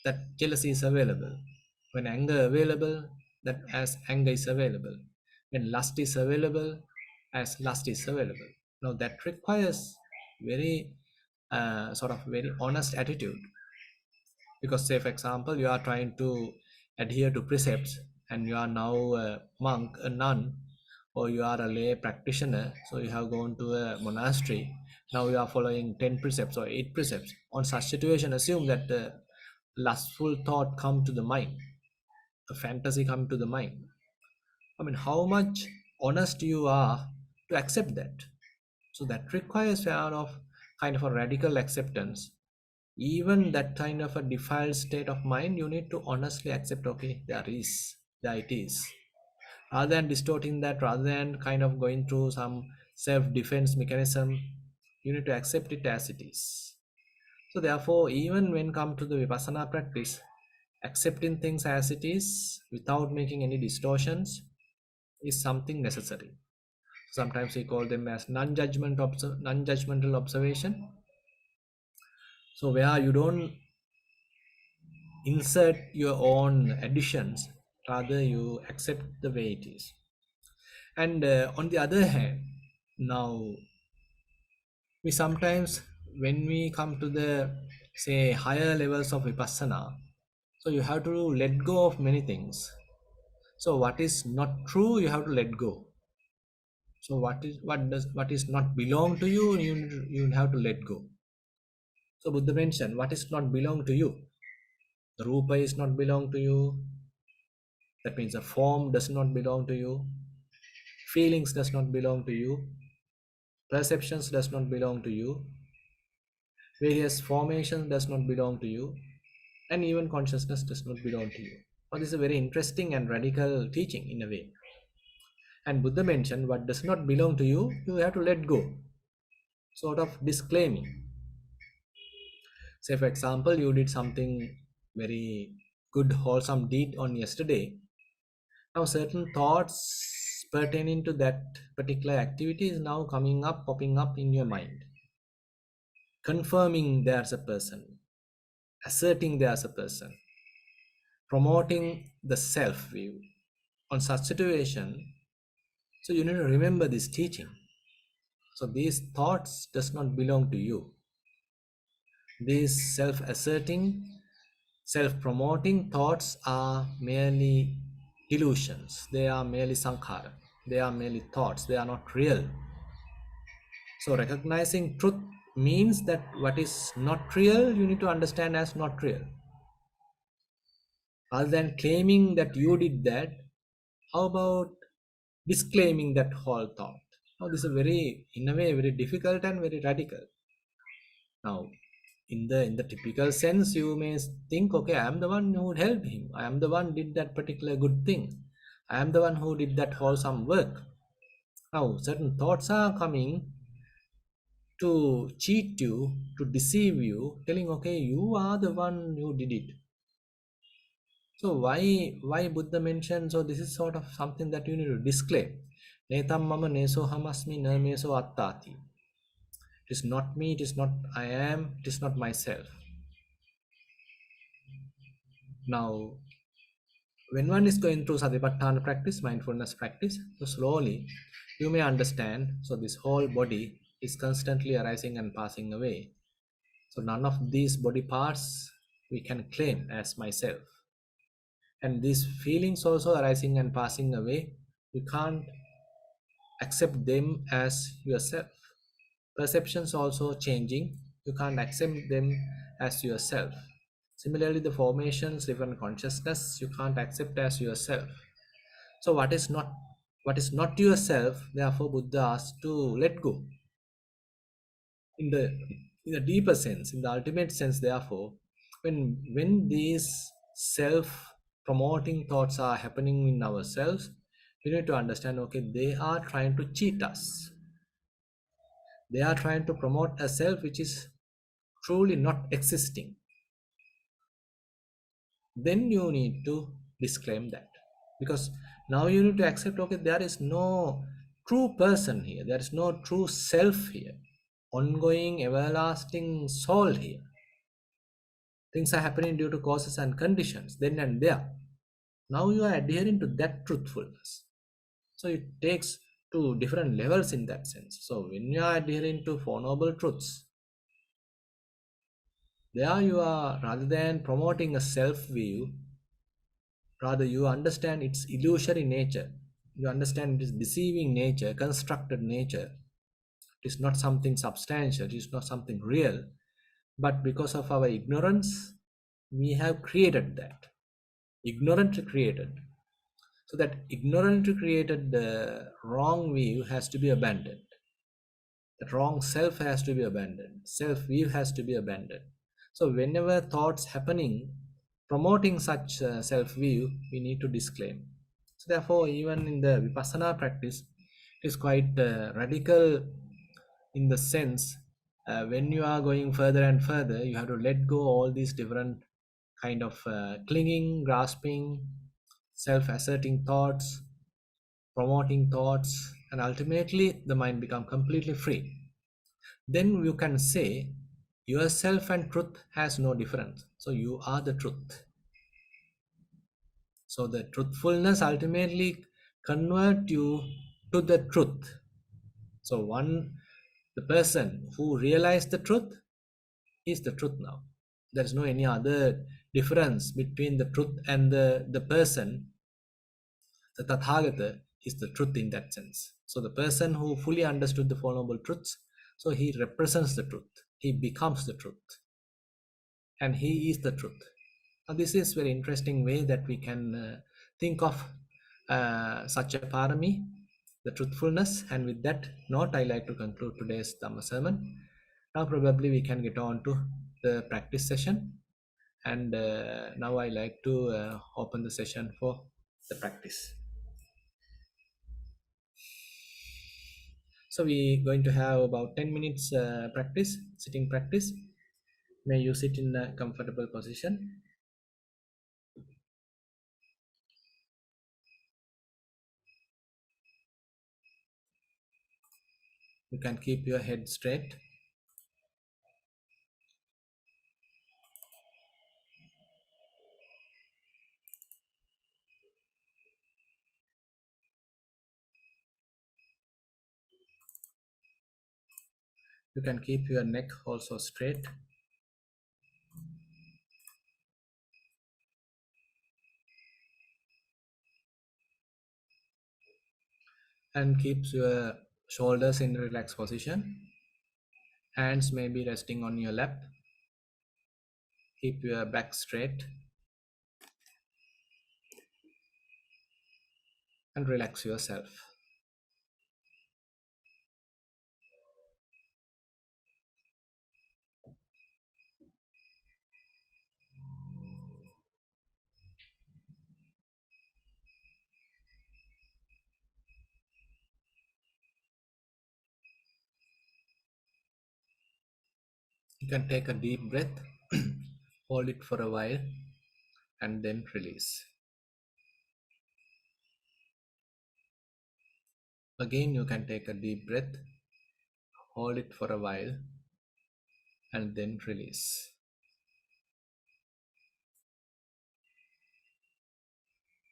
that jealousy is available, when anger available, that as anger is available, when lust is available, as lust is available? Now that requires very sort of very honest attitude, because say for example you are trying to adhere to precepts, and you are now a monk, a nun, or you are a lay practitioner, so you have gone to a monastery. Now you are following 10 precepts or 8 precepts. On such situation, assume that the lustful thought come to the mind, a fantasy come to the mind. I mean, how much honest you are to accept that? So that requires kind of a radical acceptance. Even that kind of a defiled state of mind, you need to honestly accept, okay, there it is. Rather than distorting that, rather than kind of going through some self-defense mechanism, you need to accept it as it is. So therefore, even when come to the Vipassana practice, accepting things as it is without making any distortions is something necessary. Sometimes we call them as non-judgmental observation. So where you don't insert your own additions, rather you accept the way it is. And on the other hand, now we sometimes, when we come to the say higher levels of vipassana, so you have to let go of many things. So what is not true, you have to let go. So what is not belong to you, you have to let go. So Buddha mentioned what is not belong to you. The rupa is not belong to you. That means the form does not belong to you. Feelings does not belong to you. Perceptions does not belong to you. Various formations does not belong to you. And even consciousness does not belong to you. Well, this is a very interesting and radical teaching in a way. And Buddha mentioned what does not belong to you, you have to let go. Sort of disclaiming. Say, for example, you did something very good, wholesome deed on yesterday. Now, certain thoughts pertaining to that particular activity is now coming up, popping up in your mind, confirming there's a person, asserting there's a person, promoting the self view. On such situation, so you need to remember this teaching. So these thoughts does not belong to you. These self-asserting, self-promoting thoughts are merely illusions. They are merely sankhara. They are merely thoughts. They are not real. So recognizing truth means that what is not real, you need to understand as not real. Rather than claiming that you did that, how about disclaiming that whole thought? Now this is very, in a way, very difficult and very radical. Now, in the typical sense, you may think, okay, I am the one who helped him. I am the one did that particular good thing. I am the one who did that wholesome work. Now, certain thoughts are coming to cheat you, to deceive you, telling, okay, you are the one who did it. So why Buddha mentioned? So this is sort of something that you need to disclaim. Netam mama neso hamasmi na meso attati. It is not me, it is not I am, it is not myself. Now, when one is going through Satipatthana practice, mindfulness practice, so slowly you may understand. So this whole body is constantly arising and passing away. So none of these body parts we can claim as myself. And these feelings also arising and passing away, you can't accept them as yourself. Perceptions also changing, you can't accept them as yourself. Similarly, the formations, even consciousness, you can't accept as yourself. So what is not yourself, therefore Buddha asks to let go. In the deeper sense, in the ultimate sense, therefore, when these self-promoting thoughts are happening in ourselves, we need to understand, okay, they are trying to cheat us. They are trying to promote a self which is truly not existing. Then you need to disclaim that, because now you need to accept, okay, there is no true person here, there is no true self here, ongoing everlasting soul here. Things are happening due to causes and conditions then and there. Now you are adhering to that truthfulness. So it takes to different levels in that sense. So when you are adhering to Four Noble Truths, there you are, rather than promoting a self view, rather you understand its illusory nature. You understand its deceiving nature, constructed nature. It is not something substantial, it is not something real. But because of our ignorance, we have created that. Ignorant created. So that ignorant created wrong view has to be abandoned. That wrong self has to be abandoned. Self view has to be abandoned. So whenever thoughts happening promoting such self view, we need to disclaim. So therefore, even in the vipassana practice, it is quite radical in the sense, when you are going further and further, you have to let go all these different kind of clinging, grasping, self-asserting thoughts, promoting thoughts, and ultimately the mind become completely free. Then you can say yourself and truth has no difference. So you are the truth. So the truthfulness ultimately convert you to the truth. So the person who realized the truth is the truth now. There is no any other difference between the truth and the person. The Tathagata is the truth in that sense. So the person who fully understood the Four Noble Truths, so he represents the truth. He becomes the truth. And he is the truth. Now this is very interesting way that we can think of such a parami, the truthfulness. And with that note, I like to conclude today's Dhamma sermon. Now probably we can get on to the practice session. And now I like to open the session for the practice. So we're going to have about 10 minutes practice, sitting practice. May you sit in a comfortable position. You can keep your head straight. You can keep your neck also straight. And keep your shoulders in a relaxed position. Hands may be resting on your lap. Keep your back straight and relax yourself. You can take a deep breath, hold it for a while, and then release. Again, you can take a deep breath, hold it for a while, and then release.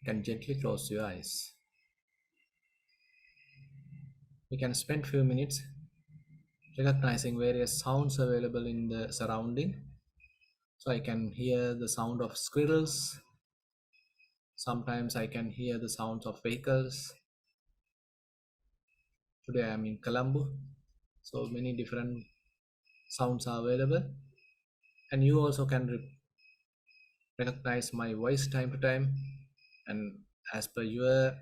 You can gently close your eyes. We can spend few minutes recognizing various sounds available in the surrounding. So I can hear the sound of squirrels. Sometimes I can hear the sounds of vehicles. Today I am in Colombo, so many different sounds are available. And you also can recognize my voice time to time. And as per your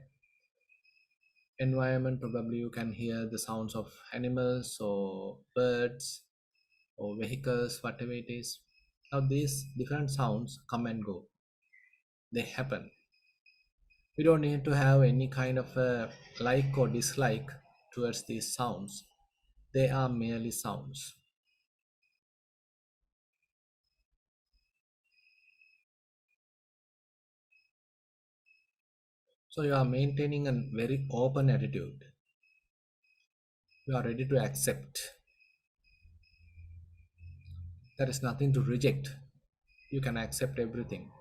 environment, probably you can hear the sounds of animals or birds or vehicles, whatever it is. Now these different sounds come and go. They happen. We don't need to have any kind of a like or dislike towards these sounds. They are merely sounds. So you are maintaining a very open attitude. You are ready to accept. There is nothing to reject. You can accept everything.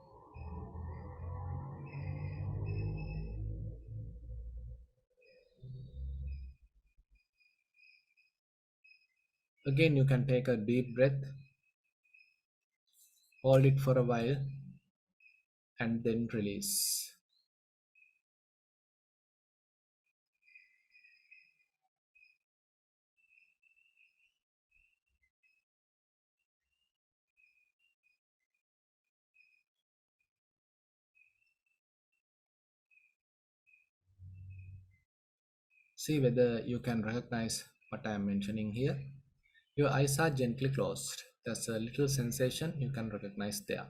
Again, you can take a deep breath, hold it for a while, and then release. See whether you can recognize what I am mentioning here. Your eyes are gently closed. There's a little sensation you can recognize there.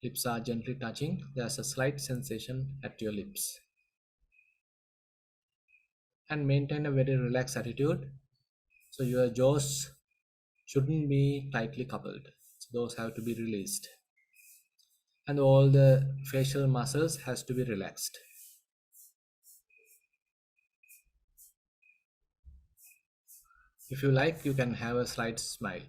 Lips are gently touching. There's a slight sensation at your lips. And maintain a very relaxed attitude. So your jaws shouldn't be tightly coupled. So those have to be released. And all the facial muscles has to be relaxed. If you like, you can have a slight smile.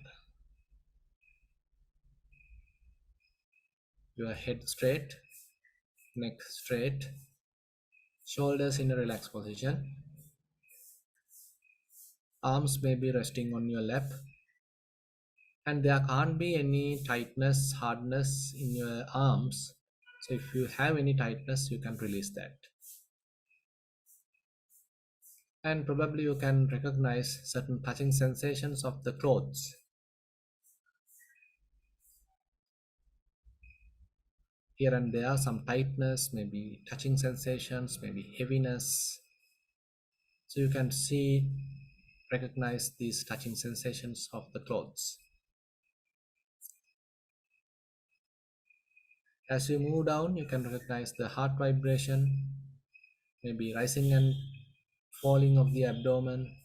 Your head straight, neck straight, shoulders in a relaxed position. Arms may be resting on your lap, and there can't be any tightness, hardness in your arms. So if you have any tightness, you can release that. And probably you can recognize certain touching sensations of the clothes. Here and there, some tightness, maybe touching sensations, maybe heaviness. So you can see, recognize these touching sensations of the clothes. As you move down, you can recognize the heart vibration, maybe rising and falling of the abdomen,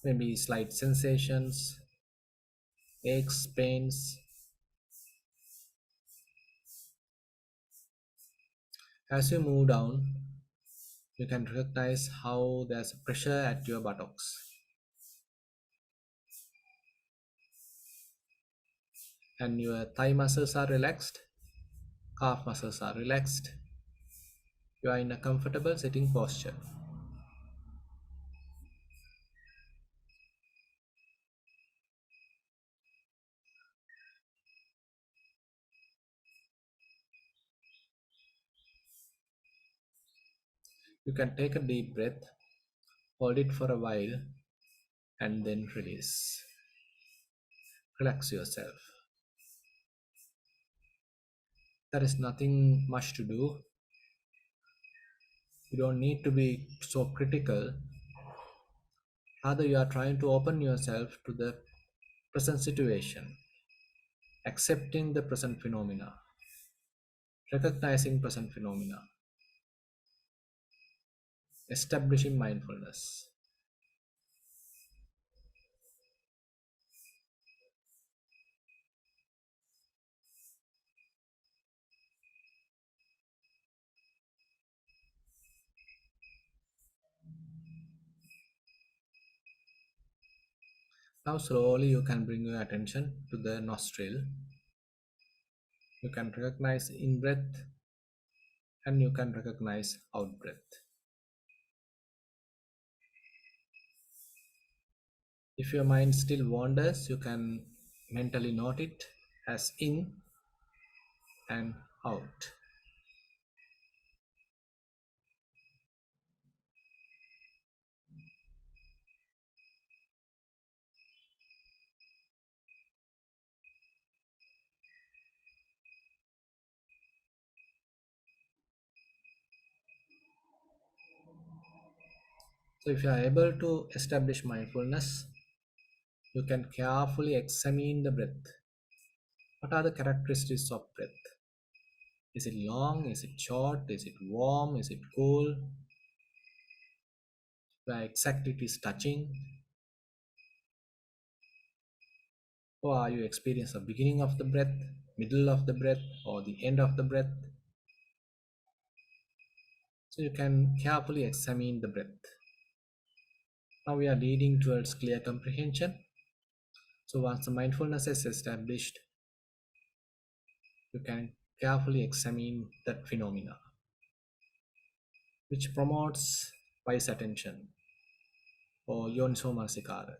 maybe slight sensations, aches, pains. As you move down, you can recognize how there's a pressure at your buttocks, and your thigh muscles are relaxed, calf muscles are relaxed. You are in a comfortable sitting posture. You can take a deep breath, hold it for a while, and then release. Relax yourself. There is nothing much to do. You don't need to be so critical. Rather, you are trying to open yourself to the present situation, accepting the present phenomena, recognizing present phenomena, establishing mindfulness. Now, slowly, you can bring your attention to the nostril. You can recognize in breath and you can recognize out breath. If your mind still wanders, you can mentally note it as in and out. So, if you are able to establish mindfulness, you can carefully examine the breath. What are the characteristics of breath? Is it long? Is it short? Is it warm? Is it cool? Where exactly it is touching? Or are you experiencing the beginning of the breath, middle of the breath, or the end of the breath? So you can carefully examine the breath. Now we are leading towards clear comprehension. So once the mindfulness is established, you can carefully examine that phenomena, which promotes wise attention or yoniso manasikara.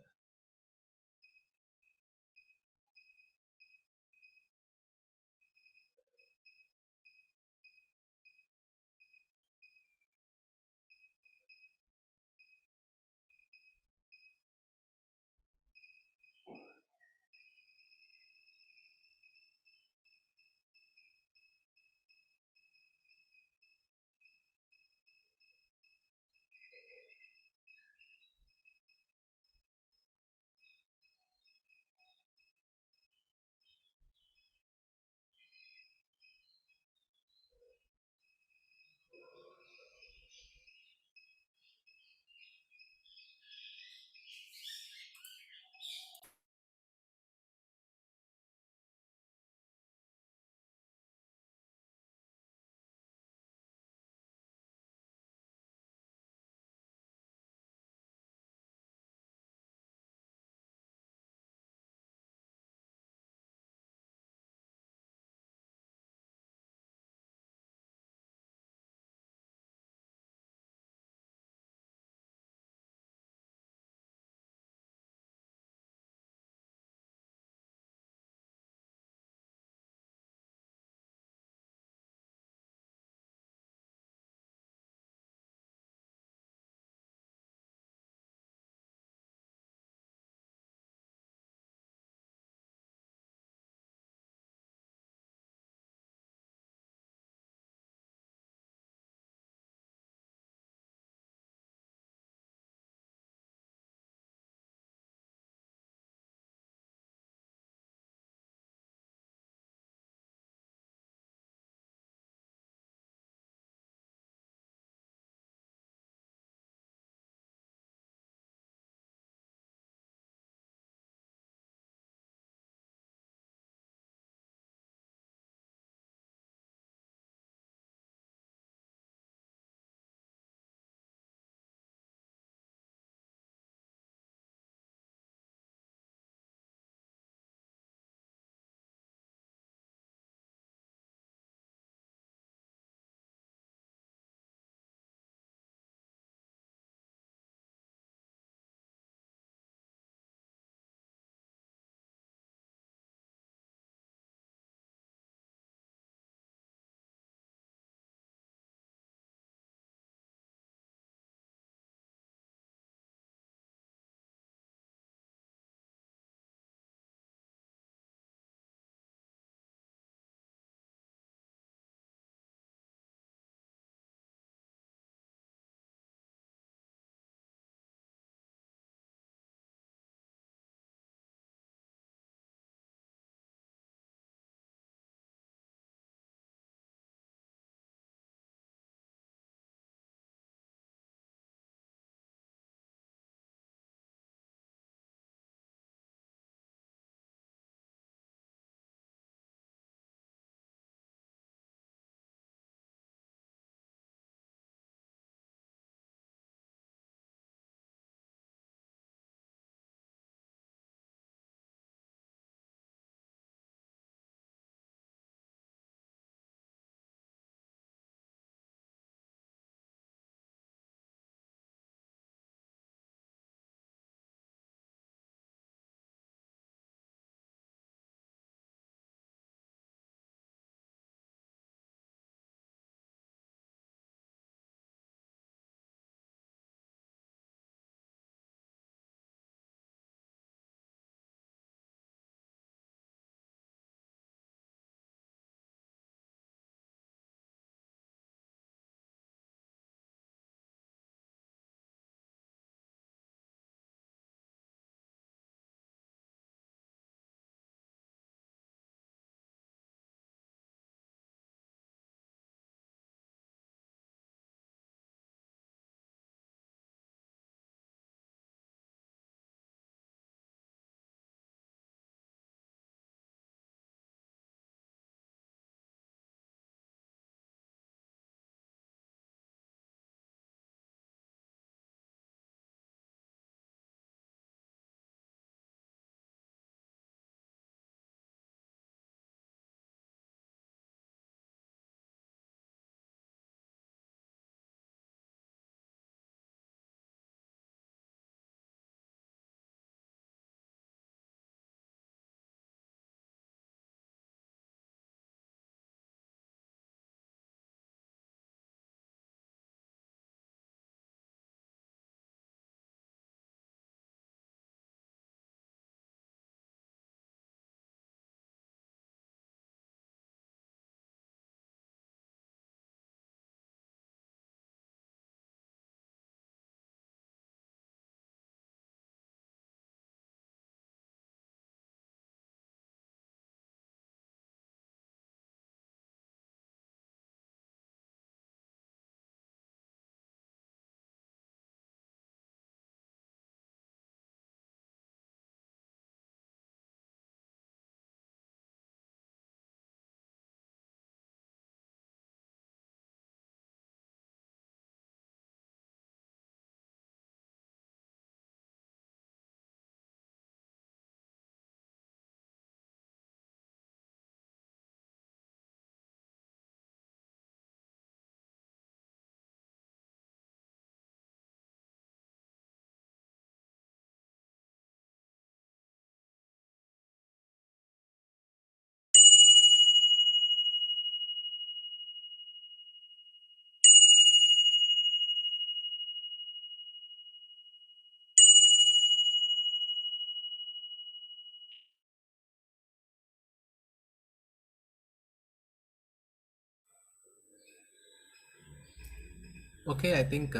Okay, I think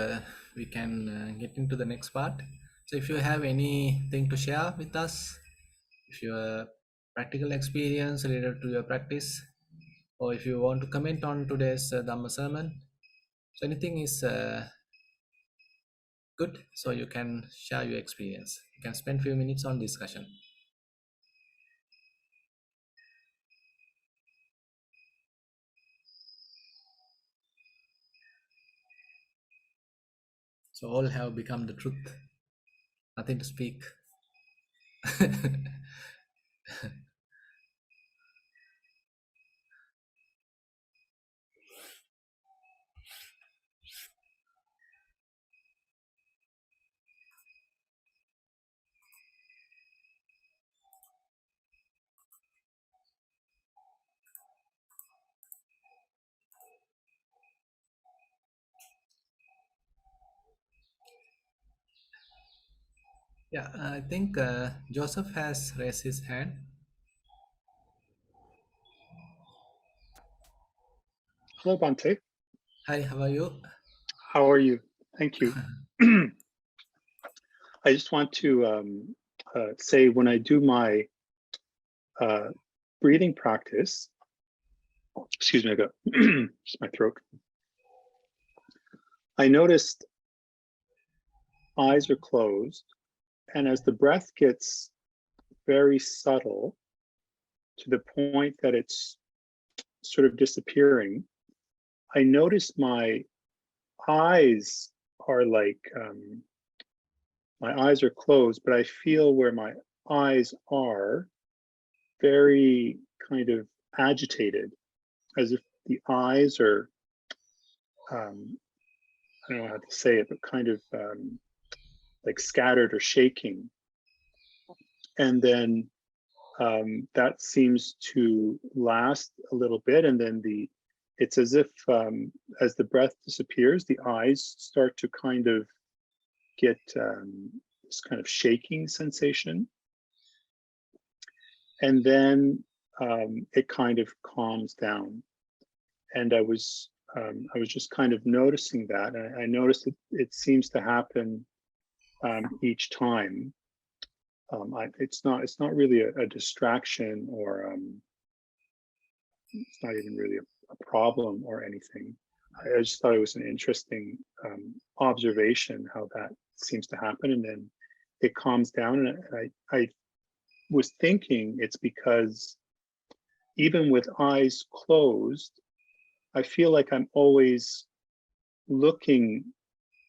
we can get into the next part. So, if you have anything to share with us, if your practical experience related to your practice, or if you want to comment on today's Dhamma sermon, so anything is good. So you can share your experience. You can spend few minutes on discussion. So all have become the truth. Nothing to speak. Yeah, I think Joseph has raised his hand. Hello, Bante. Hi, how are you? How are you? Thank you. I just want to say when I do my uh, breathing practice, excuse me, I got just my throat. I noticed eyes are closed, and as the breath gets very subtle to the point that it's sort of disappearing, I notice my eyes are like, my eyes are closed, but I feel where my eyes are very kind of agitated, as if the eyes are, I don't know how to say it, but kind of like scattered or shaking. And then that seems to last a little bit. And then it's as if as the breath disappears, the eyes start to kind of get this kind of shaking sensation. And then it kind of calms down. And I was just kind of noticing that. And I noticed it seems to happen each time. It's not really a distraction, or it's not even really a problem or anything. I just thought it was an interesting observation how that seems to happen, and then it calms down. And I was thinking it's because even with eyes closed, I feel like I'm always looking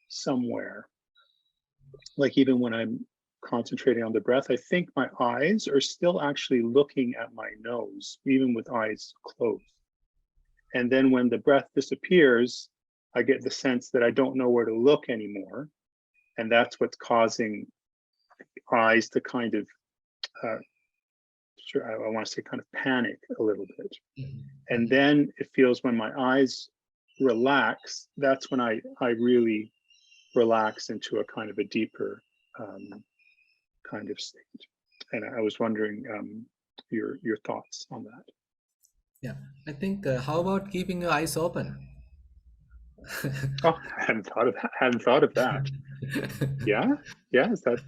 somewhere. Like even when I'm concentrating on the breath, I think my eyes are still actually looking at my nose, even with eyes closed. And then when the breath disappears, I get the sense that I don't know where to look anymore. And that's what's causing eyes to kind of, I want to say kind of panic a little bit. And then it feels when my eyes relax, that's when I really relax into a kind of a deeper kind of state. And I was wondering your thoughts on that. Yeah, I think how about keeping your eyes open? Oh, I hadn't thought of that. Hadn't thought of that. Yeah, yeah. Is that?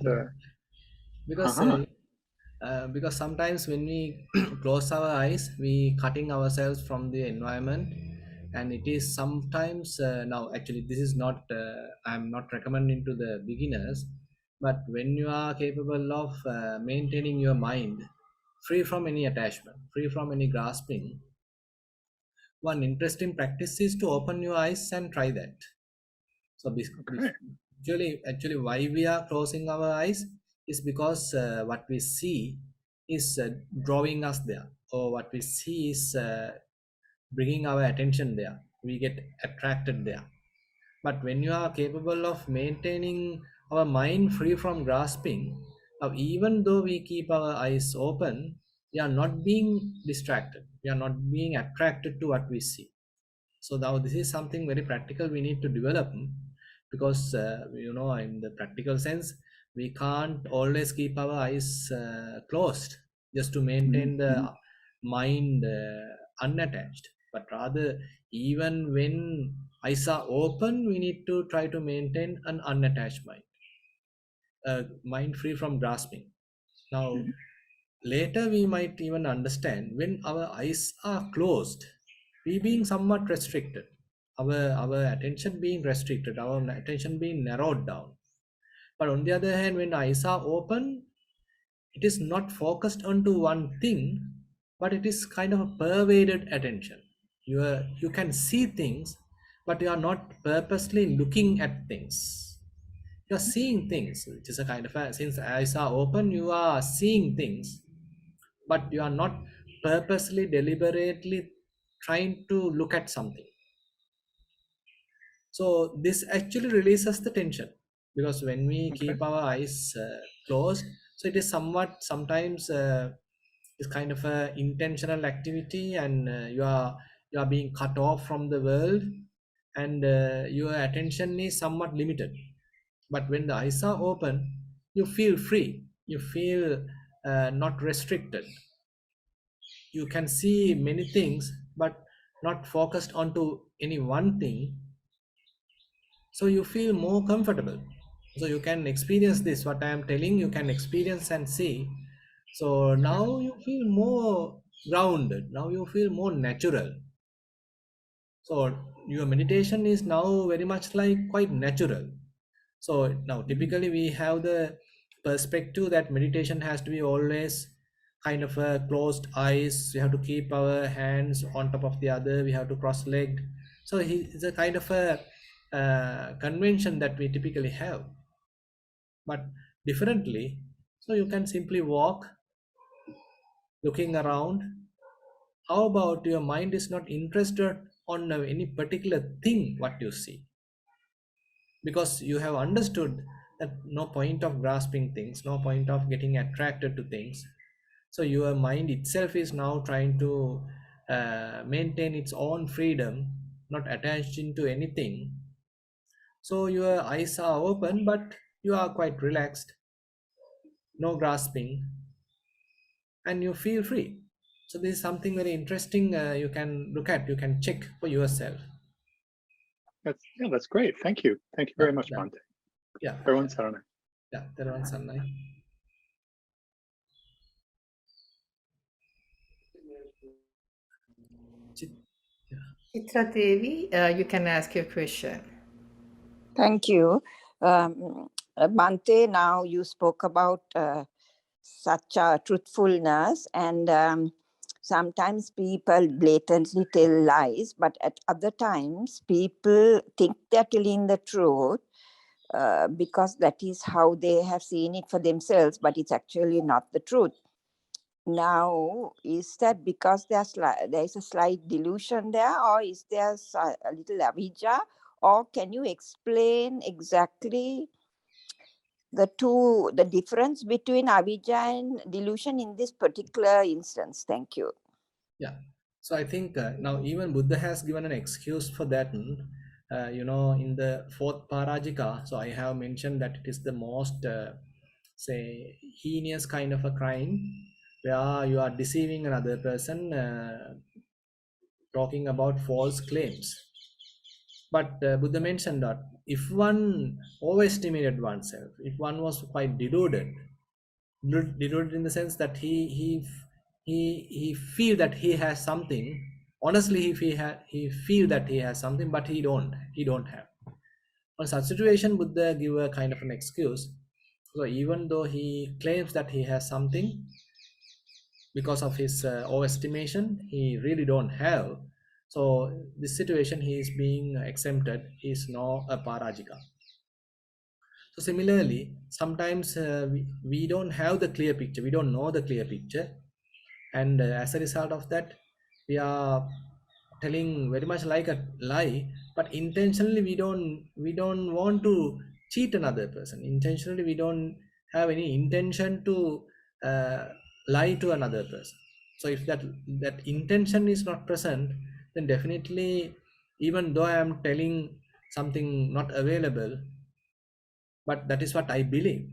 because Uh-huh. because sometimes when we close our eyes, we cutting ourselves from the environment, and it is sometimes now actually this is not I'm not recommending to the beginners, but when you are capable of maintaining your mind free from any attachment, free from any grasping, one interesting practice is to open your eyes and try that. So Okay. actually, why we are closing our eyes is because what we see is drawing us there, or what we see is bringing our attention there. We get attracted there. But when you are capable of maintaining our mind free from grasping, even though we keep our eyes open, we are not being distracted. We are not being attracted to what we see. So now this is something very practical we need to develop, because in the practical sense we can't always keep our eyes closed just to maintain the Mm-hmm. mind unattached. but rather even when eyes are open, we need to try to maintain an unattached mind, a mind free from grasping. Now, later we might even understand when our eyes are closed, we being somewhat restricted, our attention being restricted, our attention being narrowed down. But on the other hand, when eyes are open, it is not focused onto one thing, but it is kind of a pervaded attention. You can see things, but you are not purposely looking at things. You are seeing things, which is a kind of a, since eyes are open, you are seeing things, but you are not purposely, deliberately trying to look at something. So this actually releases the tension, because when we Okay. keep our eyes closed, so it is somewhat sometimes it's kind of a intentional activity, and you are being cut off from the world, and your attention is somewhat limited. But when the eyes are open, you feel free, you feel not restricted. You can see many things, but not focused onto any one thing, so you feel more comfortable. So you can experience this, what I am telling, you can experience and see. So now you feel more grounded, now you feel more natural. So your meditation is now very much like quite natural. So now typically we have the perspective that meditation has to be always kind of a closed eyes, we have to keep our hands on top of the other, we have to cross legged. So it's a kind of a convention that we typically have, but differently. So you can simply walk looking around. How about your mind is not interested on any particular thing what you see, because you have understood that no point of grasping things, no point of getting attracted to things. So your mind itself is now trying to maintain its own freedom, not attached into anything. So your eyes are open, but you are quite relaxed, no grasping, and you feel free. So this is something very interesting. You can look at, you can check for yourself. That's great. Thank you. Thank you very much, Yeah, Bante. yeah, Everyone Sarana. yeah. Thero Sannai. Chit- yeah. Chitra Devi, you can ask your question. Thank you. Bante, now you spoke about Sacca, truthfulness, and sometimes people blatantly tell lies, but at other times people think they're telling the truth because that is how they have seen it for themselves, but it's actually not the truth. Now, is that because there is a slight delusion there, or is there a little avijja, or can you explain exactly the difference between avijja and delusion in this particular instance? Thank you. Yeah. So I think now even Buddha has given an excuse for that. In the fourth Parajika, so I have mentioned that it is the most, say, heinous kind of a crime where you are deceiving another person, talking about false claims. But Buddha mentioned that if one overestimated oneself, if one was quite deluded in the sense that he feel that he has something. Honestly, he feel that he has something, but he don't have. On such situation, Buddha give a kind of an excuse. So even though he claims that he has something, because of his overestimation, he really don't have. So this situation, he is being exempted. He is no a parajika. So similarly, sometimes we don't have the clear picture. We don't know the clear picture, and as a result of that, we are telling very much like a lie. But intentionally, we don't want to cheat another person. Intentionally, we don't have any intention to uh, lie to another person. So if that intention is not present, then definitely, even though I am telling something not available, but that is what I believe.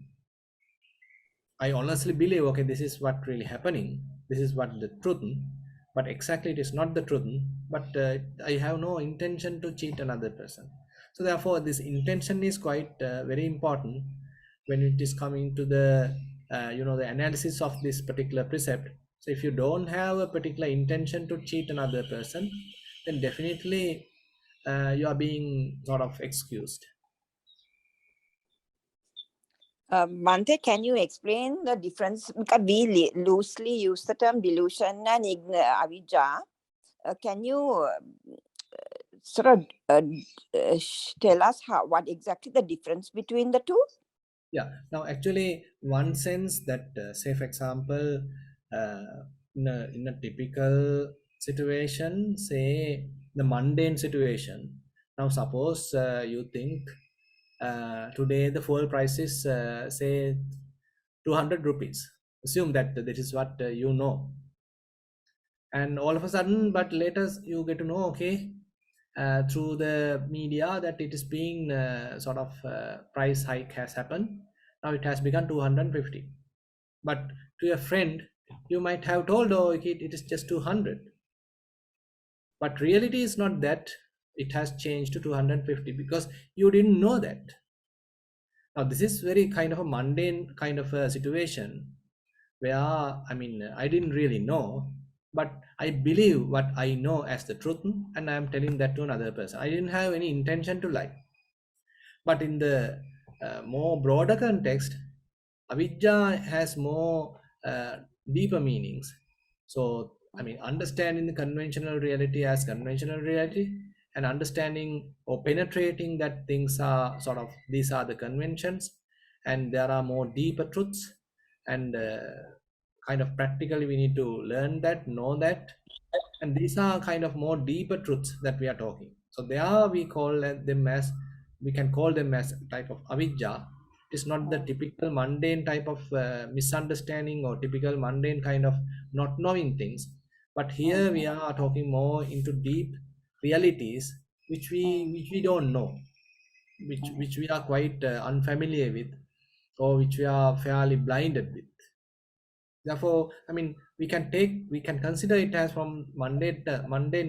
I honestly believe, okay, this is what really happening, this is what the truth. but exactly it is not the truth, but I have no intention to cheat another person. So therefore this intention is quite very important when it is coming to the the analysis of this particular precept. So if you don't have a particular intention to cheat another person, then definitely you are being sort of excused. Mante, can you explain the difference? Because we loosely use the term delusion and avijja. Can you sort of tell us what exactly the difference between the two? Yeah, now actually one sense that say for example in a typical situation, say the mundane situation. Now suppose you think today the fuel price is say 200 rupees. Assume that this is what you know, and all of a sudden but later you get to know, okay, through the media, that it is being sort of price hike has happened. Now it has become 250, but to your friend you might have told, oh, it is just 200, but reality is not that it has changed to 250 because you didn't know that. Now this is very kind of a mundane kind of a situation where, I mean, I didn't really know, but I believe what I know as the truth, and I am telling that to another person. I didn't have any intention to lie. But in the more broader context, avijja has more deeper meanings. So, I mean, understanding the conventional reality as conventional reality, and understanding or penetrating that things are sort of, these are the conventions and there are more deeper truths, and kind of practically we need to learn that, know that, and these are kind of more deeper truths that we are talking. So they are, we call them as, we can call them as type of avijja. It is not the typical mundane type of misunderstanding or typical mundane kind of not knowing things, but here we are talking more into deep realities which we don't know, which we are quite unfamiliar with, or which we are fairly blinded with. Therefore, I mean, we can consider it as from mundane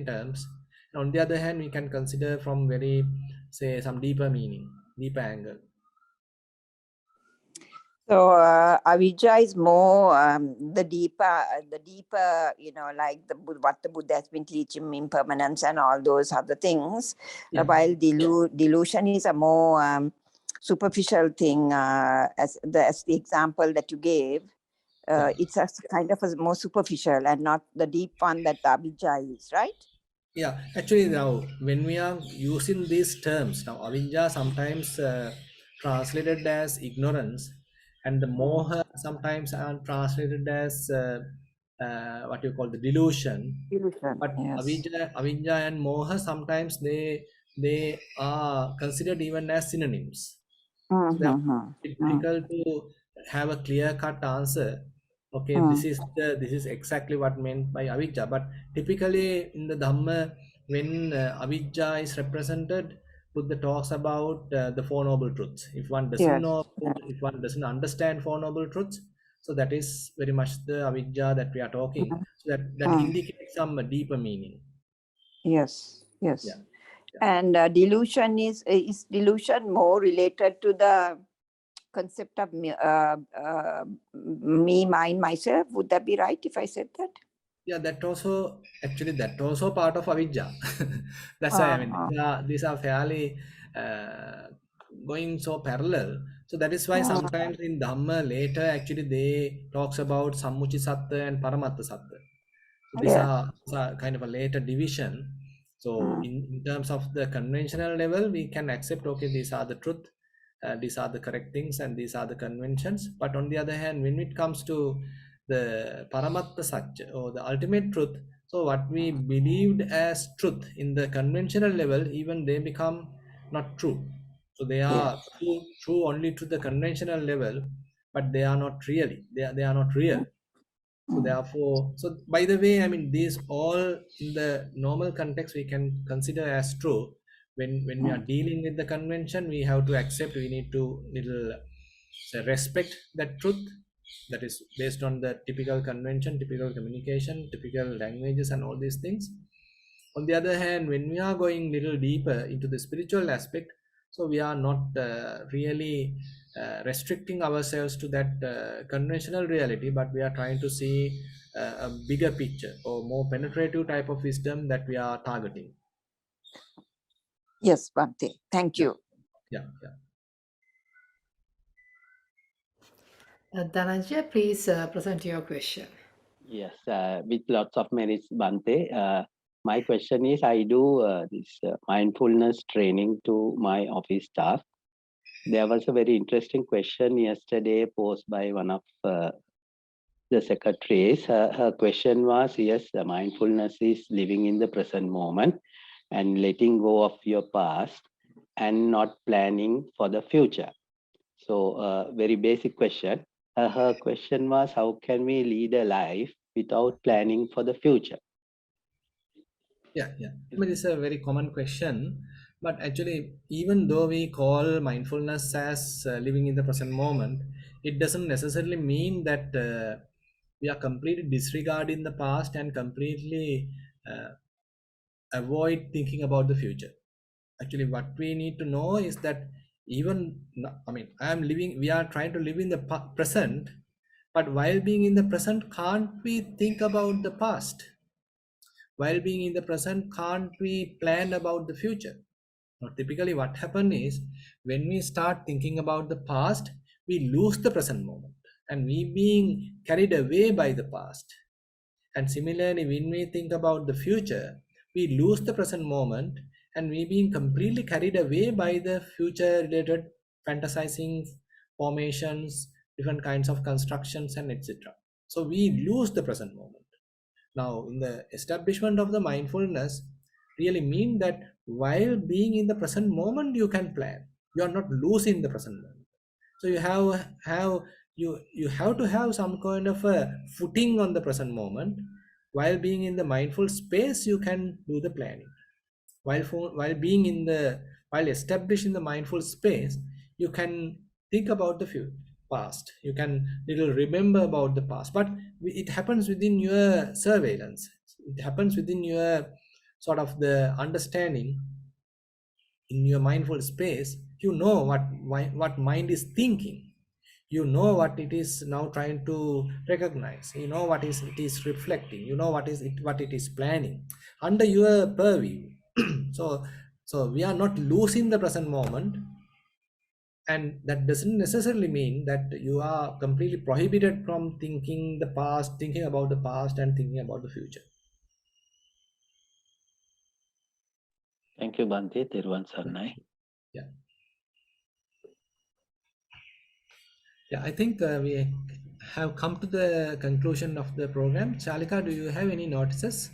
terms. And on the other hand, we can consider from very, say, some deeper meaning, deeper angle. So avijja is more the deeper, like what the Buddha has been teaching, impermanence and all those other things. Yeah. While delusion is a more superficial thing, as the example that you gave. Yeah. It's a kind of a more superficial and not the deep one that the avijja is, right? Yeah, actually, now when we are using these terms, now avidya sometimes translated as ignorance, and the moha sometimes are translated as what you call the delusion. Delusion, But yes. avidya and moha sometimes they are considered even as synonyms. So therefore, it's difficult to have a clear-cut answer. Okay, this is exactly what meant by avijja. But typically in the Dhamma, when avijja is represented, Buddha talks about the Four Noble Truths. If one doesn't Yes, know, if one doesn't understand Four Noble Truths, so that is very much the avijja that we are talking. So that indicates some deeper meaning. yes, Yeah. yes. And delusion is delusion more related to the concept of me, mine, myself. Would that be right if I said that? Yeah, that also part of avijja. That's why, I mean, these are fairly uh, going so parallel. So that is why sometimes in Dhamma later actually they talks about Sammuchi Satta and Paramatta Satta. So Yes. these are kind of a later division. So in terms of the conventional level, we can accept, okay, these are the truth, these are the correct things, and these are the conventions. But on the other hand, when it comes to the Paramatta Satya or the ultimate truth, so what we believed as truth in the conventional level, even they become not true. So they Yes. are true only to the conventional level, but they are not really. They are not real. So therefore, so by the way, I mean, these all in the normal context we can consider as true. When we are dealing with the convention, we have to accept. We need to little say, respect that truth, that is based on the typical convention, typical communication, typical languages, and all these things. On the other hand, when we are going little deeper into the spiritual aspect, so we are not really restricting ourselves to that conventional reality, but we are trying to see a bigger picture or more penetrative type of wisdom that we are targeting. Yes, Bhante. Thank you. Yeah. Dhananjay, please present your question. Yes, with lots of merits, Bante. My question is, I do this mindfulness training to my office staff. There was a very interesting question yesterday posed by one of the secretaries. Her question was, yes, mindfulness is living in the present moment and letting go of your past and not planning for the future. So very basic question. Her question was, how can we lead a life without planning for the future? Yeah. I mean, it's a very common question, but actually, even though we call mindfulness as living in the present moment, it doesn't necessarily mean that we are completely disregarding the past and completely avoid thinking about the future. Actually, what we need to know is that we are trying to live in the present, but while being in the present, can't we think about the past? While being in the present, can't we plan about the future? Now, typically what happens is, when we start thinking about the past, we lose the present moment and we being carried away by the past. And similarly, when we think about the future, we lose the present moment and we being completely carried away by the future related fantasizing formations, different kinds of constructions, and etc. So we lose the present moment. Now, in the establishment of the mindfulness, really mean that while being in the present moment, you can plan. You are not losing the present moment. So you have to have some kind of a footing on the present moment. While being in the mindful space, you can do the planning. While establishing the mindful space, you can think about the past. You can little remember about the past, but it happens within your surveillance. It happens within your sort of the understanding. In your mindful space, you know what mind is thinking. You know what it is now trying to recognize. You know what it is reflecting. You know what it is planning under your purview. So we are not losing the present moment, and that doesn't necessarily mean that you are completely prohibited from thinking about the past and thinking about the future. Thank you, Bhante. Thero Sarnai. Yeah, I think we have come to the conclusion of the program. Chalika, do you have any notices?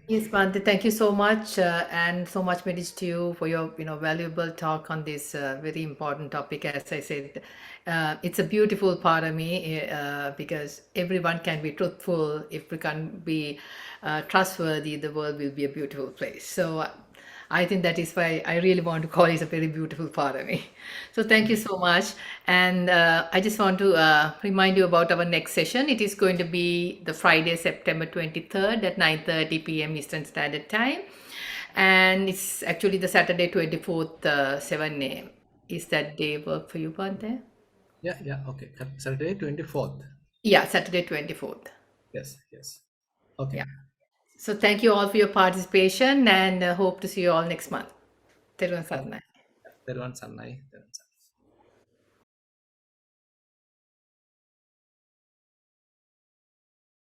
Yes, Bhante, thank you so much, and so much message to you for your valuable talk on this very important topic. As I said, it's a beautiful Parami because everyone can be truthful. If we can be trustworthy, the world will be a beautiful place. So I think that is why I really want to call it a very beautiful part of me. So thank you so much. And I just want to remind you about our next session. It is going to be the Friday, September 23rd at 9:30 p.m. Eastern Standard Time. And it's actually the Saturday 24th, 7 a.m. Is that day work for you, Bhante? Yeah, okay. Saturday 24th. Yeah, Saturday 24th. Yes. Okay. Yeah. So thank you all for your participation and hope to see you all next month. Thero Sarnai. Thero Sarnai.